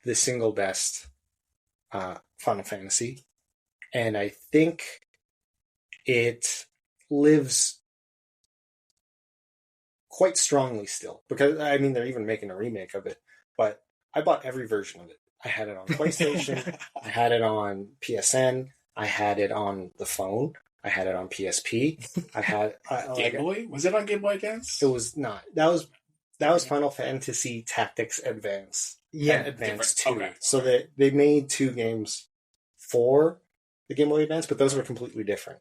the single best Final Fantasy. And I think it lives quite strongly still. Because, I mean, they're even making a remake of it. But I bought every version of it. I had it on PlayStation. I had it on PSN. I had it on the phone. I had it on PSP. I had... Game Boy? Was it on Game Boy Advance? It was not. That was Final Fantasy Tactics Advance. Yeah. and Advance Different. 2. Okay. So they made 2 games for the Game Boy Advance, but those were completely different.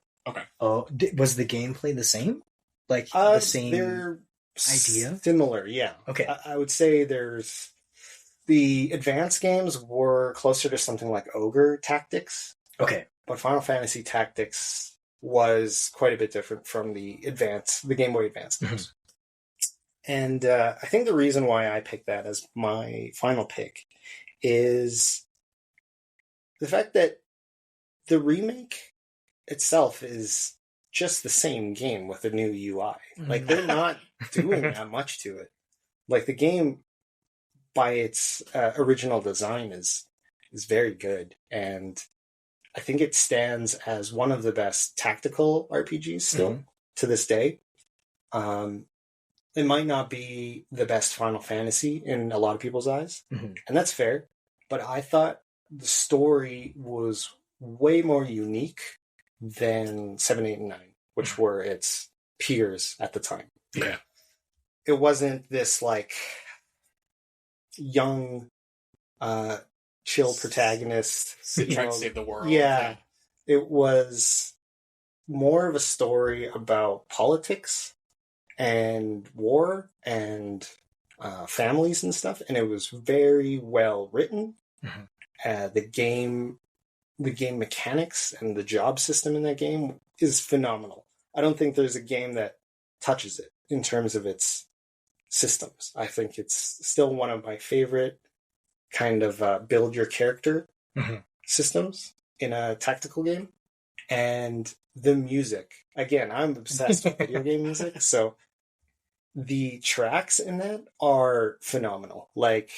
Oh, was the gameplay the same? Like the same They're idea? similar, yeah. Okay. I would say the advanced games were closer to something like Ogre Tactics, Okay. but Final Fantasy Tactics was quite a bit different from the Game Boy Advance games. And I think the reason why I picked that as my final pick is the fact that the remake itself is just the same game with a new UI. Like, they're not doing that much to it. Like, the game, by its original design, is very good. And I think it stands as one of the best tactical RPGs still to this day. It might not be the best Final Fantasy in a lot of people's eyes, and that's fair. But I thought the story was way more unique than 7, 8, and 9, which were its peers at the time. Yeah. It wasn't this like young, chill protagonist Trying to save the world. Yeah. It was more of a story about politics and war and families and stuff, and it was very well written. The game mechanics and the job system in that game is phenomenal. I don't think there's a game that touches it in terms of its systems. I think it's still one of my favorite kind of build your character systems in a tactical game. And the music, again, I'm obsessed with video game music, so the tracks in that are phenomenal. Like,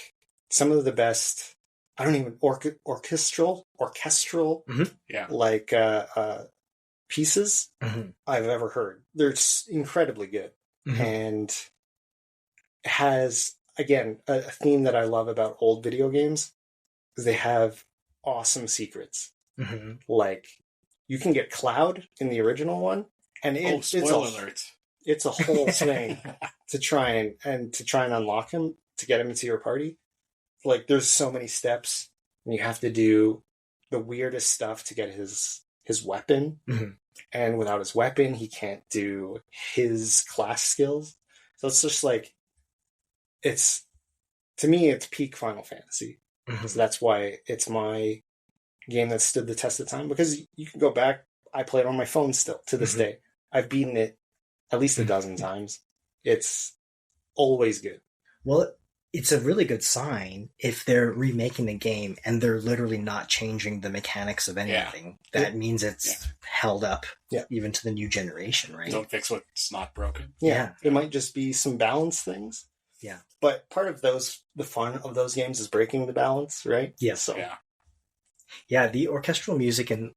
some of the best, I don't even, orchestral, like, pieces I've ever heard. They're incredibly good. And it has, again, a theme that I love about old video games is they have awesome secrets. Like, you can get Cloud in the original one, and spoiler alert. It's a whole thing to try and unlock him, to get him into your party. Like, there's so many steps, and you have to do the weirdest stuff to get his weapon. And without his weapon, he can't do his class skills. So it's just like, to me, it's peak Final Fantasy. So that's why it's my game that stood the test of time, because you can go back. I play it on my phone still to this day. I've beaten it at least a dozen times. It's always good. Well, it's a really good sign if they're remaking the game and they're literally not changing the mechanics of anything. That means it's held up even to the new generation, right? Don't fix what's not broken. Yeah. It might just be some balance things. Yeah. But part of the fun of those games is breaking the balance, right? Yes. So, yeah, the orchestral music in,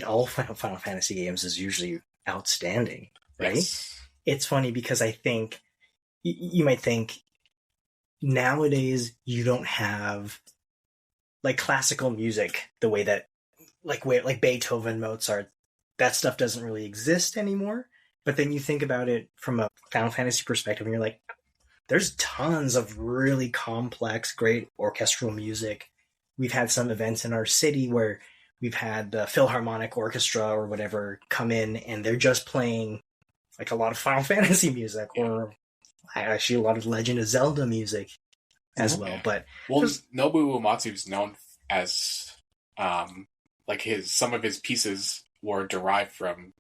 all Final Fantasy games is usually outstanding, right? Yes. It's funny because I think, you might think, nowadays you don't have like classical music the way that like Beethoven, Mozart, that stuff doesn't really exist anymore. But then you think about it from a Final Fantasy perspective and you're like, there's tons of really complex, great orchestral music. We've had some events in our city where we've had the Philharmonic Orchestra or whatever come in and they're just playing like a lot of Final Fantasy music or actually a lot of Legend of Zelda music as well. Yeah. But Nobuo Uematsu is known as like some of his pieces were derived from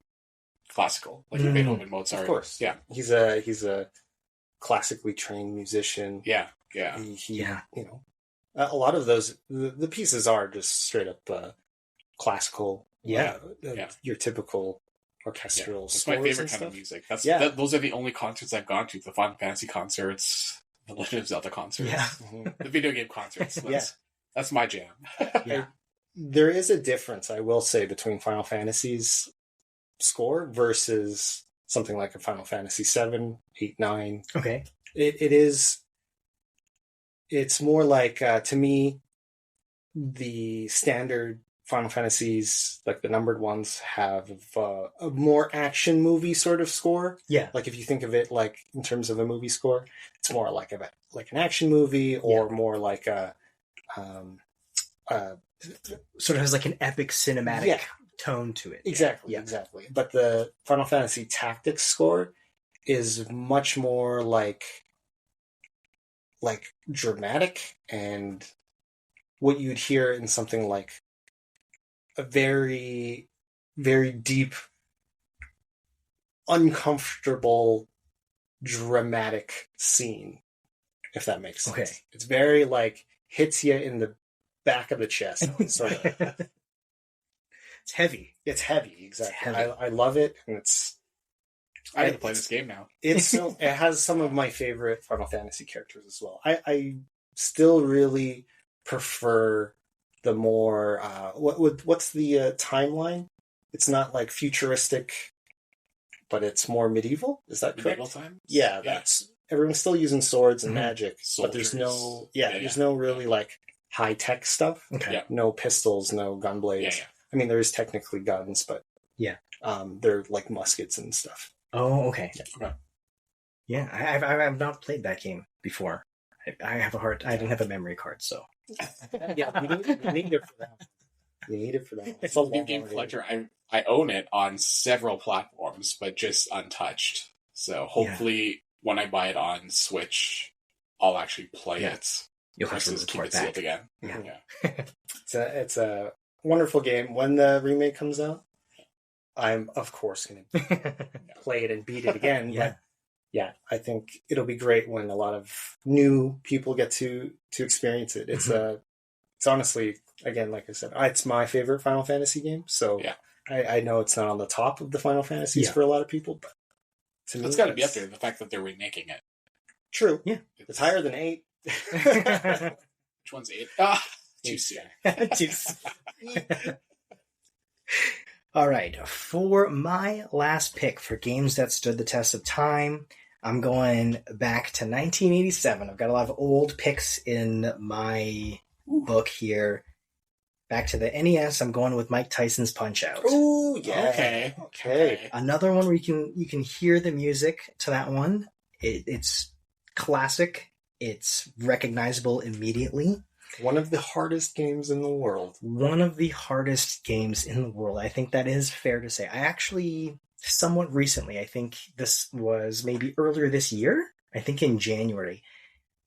classical, like Beethoven, Mozart. Of course. Yeah. He's a classically trained musician. Yeah. He you know, a lot of those the pieces are just straight up classical. Your typical orchestral. It's my favorite kind of music. Those are the only concerts I've gone to: the Final Fantasy concerts, the Legend of Zelda concerts, the video game concerts. That's my jam. There is a difference, I will say, between Final Fantasy's score versus something like a Final Fantasy 7, 8, 9. Okay. It's more like, to me, the standard Final Fantasies, like the numbered ones, have a more action movie sort of score. Yeah. Like if you think of it like in terms of a movie score, it's more like an action movie, or more like a sort of has like an epic cinematic tone to it. Exactly, exactly. But the Final Fantasy Tactics score is much more like dramatic, and what you'd hear in something like a very, very deep, uncomfortable, dramatic scene, if that makes sense. Okay. It's very like hits you in the back of the chest, sort of. It's heavy. It's heavy, exactly. It's heavy. I love it, and it's. I have to play this game now. It has some of my favorite Final Fantasy characters as well. I still really prefer the more what's the timeline? It's not like futuristic, but it's more medieval. Is that correct? Medieval time? Yeah, that's everyone's still using swords and Mhm. magic, but there's no Soldiers. there's no really like high tech stuff. Okay. Yeah. No pistols, no gun blades. Yeah. I mean, there is technically guns, but Yeah. They're like muskets and stuff. Oh, okay. Okay. Yeah, I've not played that game before. I didn't have a memory card, so. Yeah, you need it for that. You need it for that. It's a new game collector. I own it on several platforms, but just untouched. So hopefully, when I buy it on Switch, I'll actually play it. You'll have to Versus keep report it sealed back. again. Yeah. It's a wonderful game. When the remake comes out, I'm of course going to play it and beat it again. Yeah. But yeah, I think it'll be great when a lot of new people get to experience it. It's it's honestly, again, like I said, it's my favorite Final Fantasy game. So Yeah. I know it's not on the top of the Final Fantasies Yeah. for a lot of people, but to me, It's got to be up there. The fact that they're remaking it. True. Yeah. It's higher than 8. Which one's 8? Too soon. All right, for my last pick for games that stood the test of time, I'm going back to 1987. I've got a lot of old picks in my book here. Back to the NES, I'm going with Mike Tyson's Punch-Out! Ooh, yeah. Okay. Another one where you can hear the music to that one. It's classic. It's recognizable immediately. One of the hardest games in the world. One of the hardest games in the world. I think that is fair to say. I actually, somewhat recently, I think this was maybe earlier this year, I think in January,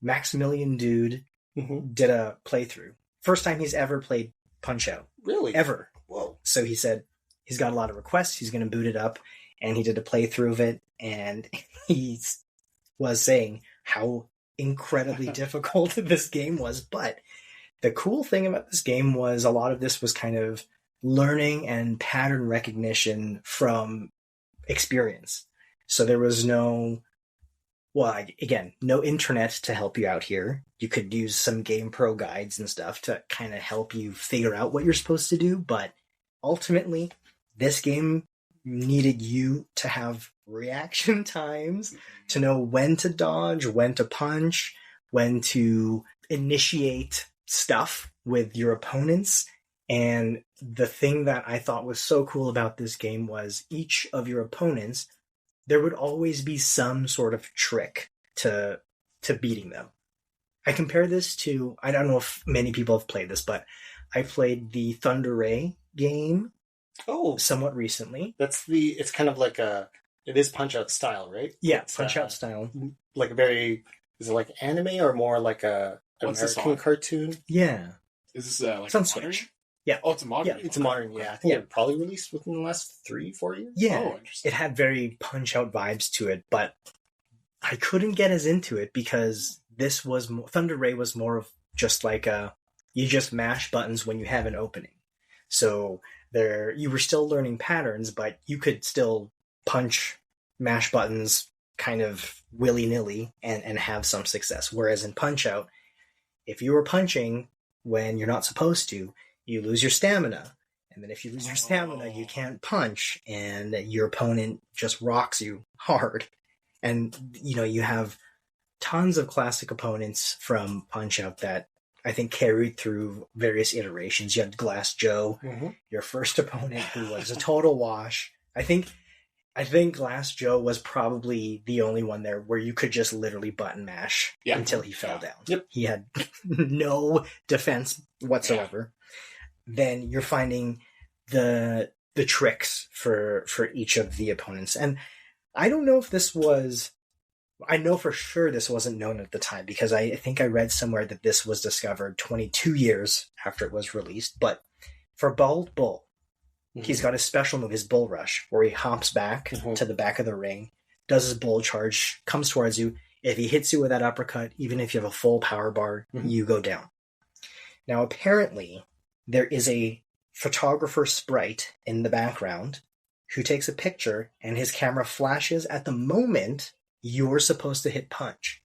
Maximilian Dude did a playthrough. First time he's ever played Punch-Out! Really? Ever. Whoa. So he said he's got a lot of requests. He's going to boot it up. And he did a playthrough of it. And he was saying how incredibly difficult this game was. But the cool thing about this game was a lot of this was kind of learning and pattern recognition from experience. So there was no internet to help you out here. You could use some Game Pro guides and stuff to kind of help you figure out what you're supposed to do. But ultimately, this game needed you to have reaction times, to know when to dodge, when to punch, when to initiate stuff with your opponents. And the thing that I thought was so cool about this game was each of your opponents, there would always be some sort of trick to beating them. I compare this to, I don't know if many people have played this, but I played the Thunder Ray game somewhat recently. It's kind of like it is Punch-Out style, right? Yeah, It's, Punch-Out style. Like is it like anime or more like a What's this American on? cartoon? Yeah. Is this like It's on a modern? Switch. Yeah. Oh, it's a modern. Yeah, It's a modern, yeah. I think Yeah. it probably released within the last 3-4 years. Yeah. Oh, interesting. It had very Punch-Out vibes to it, but I couldn't get as into it because this was Thunder Ray was more of just like you just mash buttons when you have an opening. So you were still learning patterns, but you could still mash buttons kind of willy-nilly and have some success. Whereas in Punch-Out, if you were punching when you're not supposed to, you lose your stamina. And then if you lose your stamina, you can't punch, and your opponent just rocks you hard. And, you have tons of classic opponents from Punch-Out that I think, carried through various iterations. You had Glass Joe, your first opponent, who was a total wash. I think Glass Joe was probably the only one there where you could just literally button mash until he fell down. Yep. He had no defense whatsoever. Then you're finding the tricks for each of the opponents. And I don't know if this was... I know for sure this wasn't known at the time, because I think I read somewhere that this was discovered 22 years after it was released. But for Bald Bull, he's got his special move, his Bull Rush, where he hops back to the back of the ring, does his bull charge, comes towards you. If he hits you with that uppercut, even if you have a full power bar, you go down. Now, apparently, there is a photographer sprite in the background who takes a picture, and his camera flashes at the moment you're supposed to hit punch.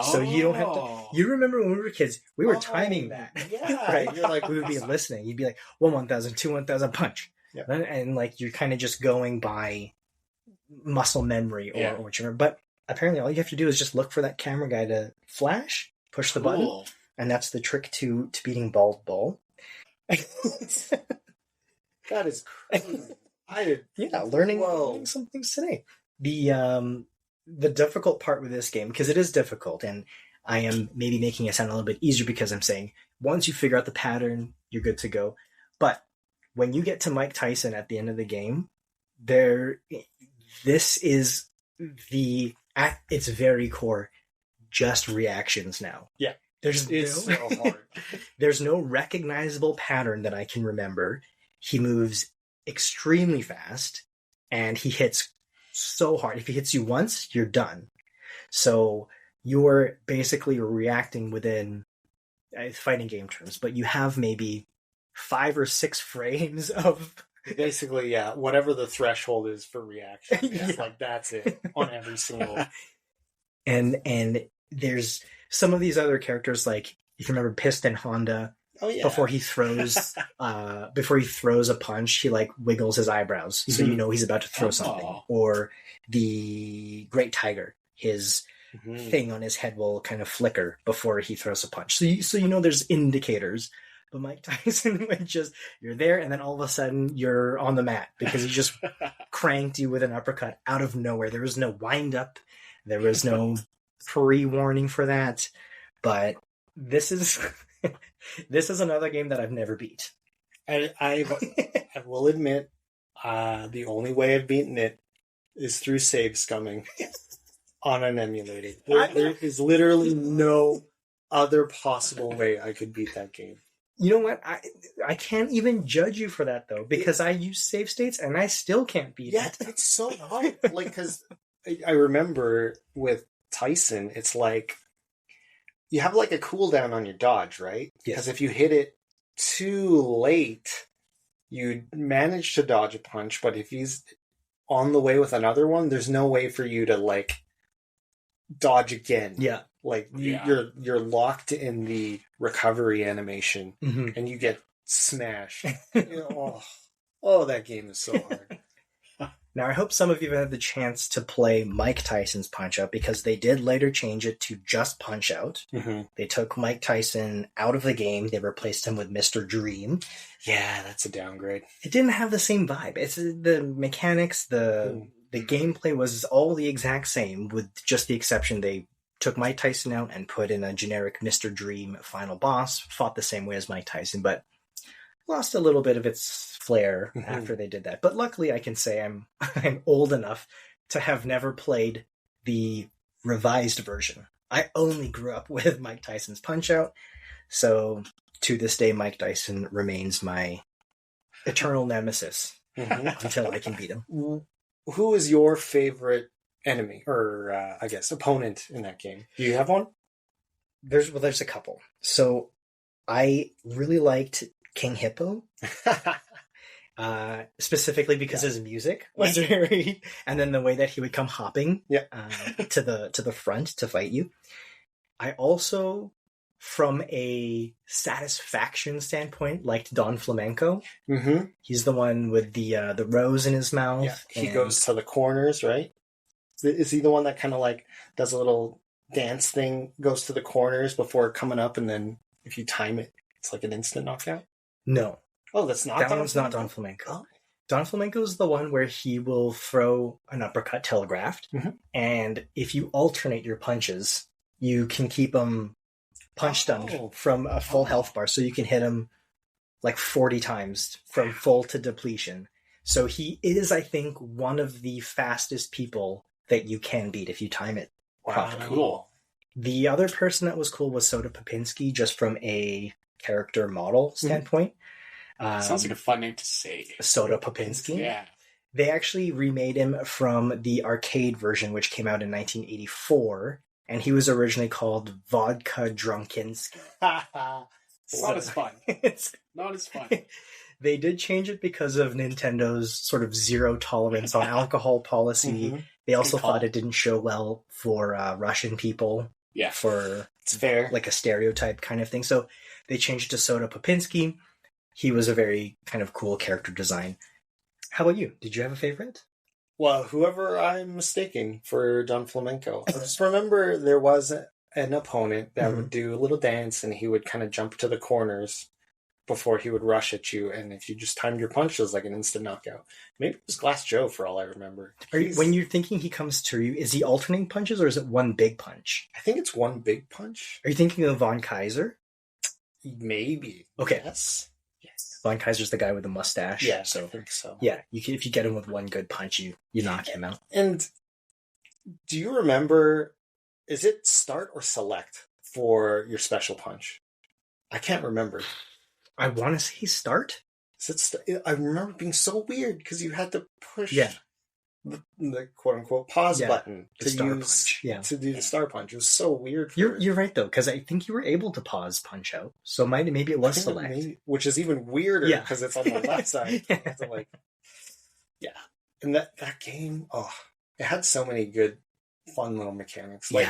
So you don't have to... You remember when we were kids, we were timing that. Yeah. Right? You're like, we would be listening. You'd be like, 1,000, 1,000, punch. Yep. And like, you're kind of just going by muscle memory or whichever. But apparently all you have to do is just look for that camera guy to flash, push the button. And that's the trick to beating Bald Bull. That is crazy. Learning some things today. The difficult part with this game, because it is difficult, and I am maybe making it sound a little bit easier because I'm saying once you figure out the pattern, you're good to go. But when you get to Mike Tyson at the end of the game, this is at its very core just reactions now. Yeah. It's so hard. There's no recognizable pattern that I can remember. He moves extremely fast, and he hits so hard. If he hits you once, you're done. So you're basically reacting within fighting game terms, but you have maybe 5 or 6 frames of basically, whatever the threshold is for reaction. It's like that's it on every single. And there's some of these other characters, like if you remember Piston Honda. Oh, yeah. Before he throws a punch, he like wiggles his eyebrows, so you know he's about to throw something. Or the Great Tiger, his thing on his head will kind of flicker before he throws a punch. So you know there's indicators. But Mike Tyson would just, you're there, and then all of a sudden you're on the mat because he just cranked you with an uppercut out of nowhere. There was no wind up, there was no pre-warning for that. But this is another game that I've never beat. And I will admit, the only way I've beaten it is through save scumming on an emulator. There is literally no other possible way I could beat that game. You know what? I can't even judge you for that, though, because I use save states and I still can't beat it. Yeah, it's so hard. Like, because I remember with Tyson, it's like, you have like a cooldown on your dodge, right? Because if you hit it too late, you manage to dodge a punch, but if he's on the way with another one, there's no way for you to like dodge again. Yeah. Like you're locked in the recovery animation and you get smashed. That game is so hard. Now, I hope some of you have had the chance to play Mike Tyson's Punch-Out, because they did later change it to just Punch-Out. They took Mike Tyson out of the game. They replaced him with Mr. Dream. Yeah, that's a downgrade. It didn't have the same vibe. It's the mechanics, the gameplay was all the exact same, with just the exception they took Mike Tyson out and put in a generic Mr. Dream final boss, fought the same way as Mike Tyson, but lost a little bit of its flair after they did that. But luckily I can say I'm old enough to have never played the revised version. I only grew up with Mike Tyson's Punch-Out, so to this day Mike Tyson remains my eternal nemesis until I can beat him. Who is your favorite enemy, or I guess opponent in that game? Do you have one? There's a couple. So I really liked King Hippo, specifically because his music was very, and then the way that he would come hopping to the front to fight you. I also, from a satisfaction standpoint, liked Don Flamenco. He's the one with the rose in his mouth. Yeah. He goes to the corners, right? Is he the one that kind of like does a little dance thing, goes to the corners before coming up and then if you time it, it's like an instant knockout. No, Oh, that's not that Don one's not Flamenco? Don Flamenco. Oh. Don Flamenco is the one where he will throw an uppercut telegraphed, Mhm. and if you alternate your punches, you can keep him punch stunned from a full health bar, so you can him like 40 times from full to depletion. So he is, I think, one of the fastest people that you can beat if you time it. Wow, Cool. The other person that was cool was Soda Popinski, just from a character model standpoint. Sounds like a fun name to say. Soda Popinski. Yeah. They actually remade him from the arcade version, which came out in 1984, and he was originally called Vodka Drunkinski. It's not as fun. It's- Not as fun. They did change it because of Nintendo's sort of zero tolerance on alcohol policy. Mhm. They also Good call. thought it didn't show well for Russian people, Yeah. for It's fair. like a stereotype kind of thing. So they changed it to Soda Popinski. He was a very kind of cool character design. How about you? Did you have a favorite? Well, whoever I'm mistaking for Don Flamenco. I just remember there was an opponent that would do a little dance and he would kind of jump to the corners before he would rush at you. And if you just timed your punch, it was like an instant knockout. Maybe it was Glass Joe for all I remember. When you're thinking he comes to you, is he alternating punches or is it one big punch? I think it's one big punch. Are you thinking of Von Kaiser? Maybe. Okay. Yes. Von Kaiser's the guy with the mustache. Yeah, I So think so. yeah, if you get him with one good punch, you knock him out. And do you remember, is it start or select for your special punch? I can't remember. I want to say start. Is it I remember it being so weird because you had to push Yeah. the quote unquote pause Yeah, button the to star use punch, yeah. to do the star punch. It was so weird. You're right though, because I think you were able to pause punch out. So maybe it was I think select. which is even weirder Yeah. because it's on the left side. So like, yeah, and that game, it had so many good, fun little mechanics. Like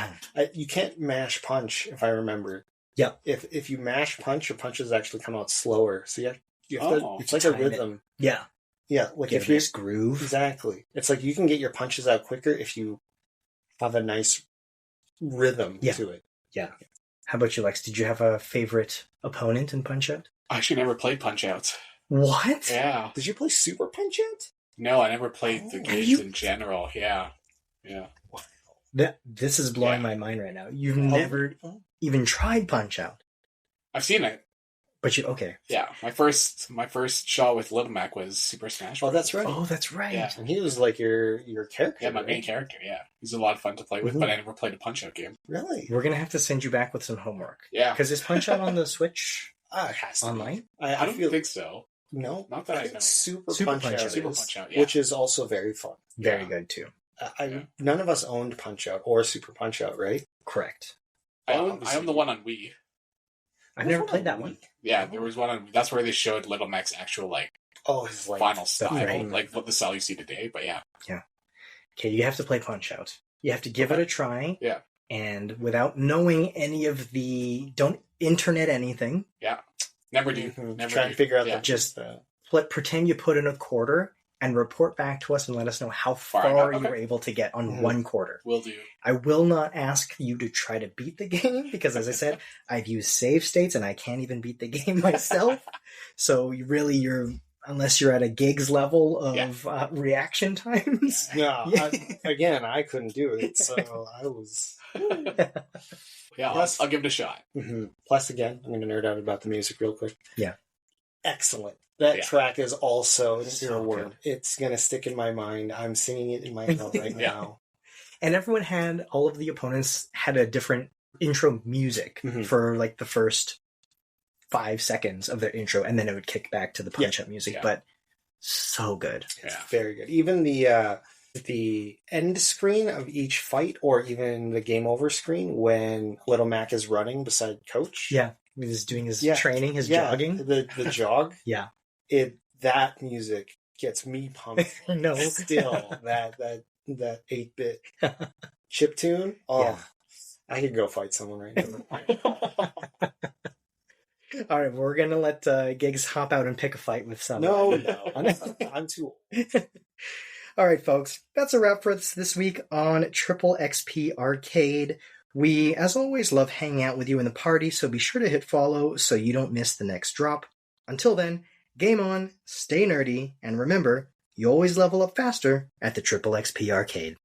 you can't mash punch, if I remember. Yeah. If you mash punch, your punches actually come out slower. So you have Oh. to. It's like a Time it. rhythm. Yeah. Yeah, like Get if a you nice groove. exactly, it's like you can get your punches out quicker if you have a nice rhythm Yeah. to it. Yeah. How about you, Lex? Did you have a favorite opponent in Punch Out? I actually never played Punch Out. What? Yeah. Did you play Super Punch Out? No, I never played the Oh. games You- in general. Yeah. Yeah. This is blowing my mind right now. You've never even tried Punch Out, I've seen it. but you okay? Yeah. My first shot with Little Mac was Super Smash Oh, Bros. that's right. Oh, that's right. Yeah. And he was like your character. Yeah, my right? main character, yeah. He's a lot of fun to play with, Mhm. but I never played a Punch-Out game. Really? We're gonna have to send you back with some homework. Yeah. Because is Punch Out on the Switch It has to be. online? I don't feel think so. no. Not that I think know. Super Super Punch Punch Out Out. Super is, Punch-Out, yeah. which is also very fun. Very Yeah. good too. Yeah. None of us owned Punch Out or Super Punch Out, right? Correct. I Well, own obviously- the one on Wii. I've never played that one. Yeah, there was one on. That's where they showed Little Mac's actual Oh, his like final style, right. like what the style you see today. But yeah, Okay, you have to play Punch Out. You have to give it a try. Yeah. And without knowing any of don't internet anything. never do. Mhm. Never try do. and figure out Yeah. Just pretend you put in a quarter and report back to us and let us know how far you Okay. were able to get on Mhm. one quarter. Will do. I will not ask you to try to beat the game because, as I said, I've used save states and I can't even beat the game myself. So unless you're at a gigs level of reaction times. No, Yeah. I couldn't do it, so I was. Yeah, Plus- I'll give it a shot. Mhm. Plus, again, I'm going to nerd out about the music real quick. Yeah. Excellent. That Yeah. track is also So your word. good. It's going to stick in my mind. I'm singing it in my head right Yeah. now. And all of the opponents had a different intro music Mhm. for like the first 5 seconds of their intro, and then it would kick back to the punch up music. Yeah. But so good. It's Yeah. very good. Even the end screen of each fight, or even the game over screen when Little Mac is running beside Coach. Yeah. He's doing his Yeah. training, his jogging. The jog. Yeah. That music gets me pumped. No. Still, that 8-bit chip tune. Oh, Yeah. I could go fight someone right now. All right, we're gonna let Gigs hop out and pick a fight with someone. No, I'm too old. All right, folks, that's a wrap for us this week on Triple XP Arcade. We, as always, love hanging out with you in the party, so be sure to hit follow so you don't miss the next drop. Until then, game on, stay nerdy, and remember, you always level up faster at the Triple XP Arcade.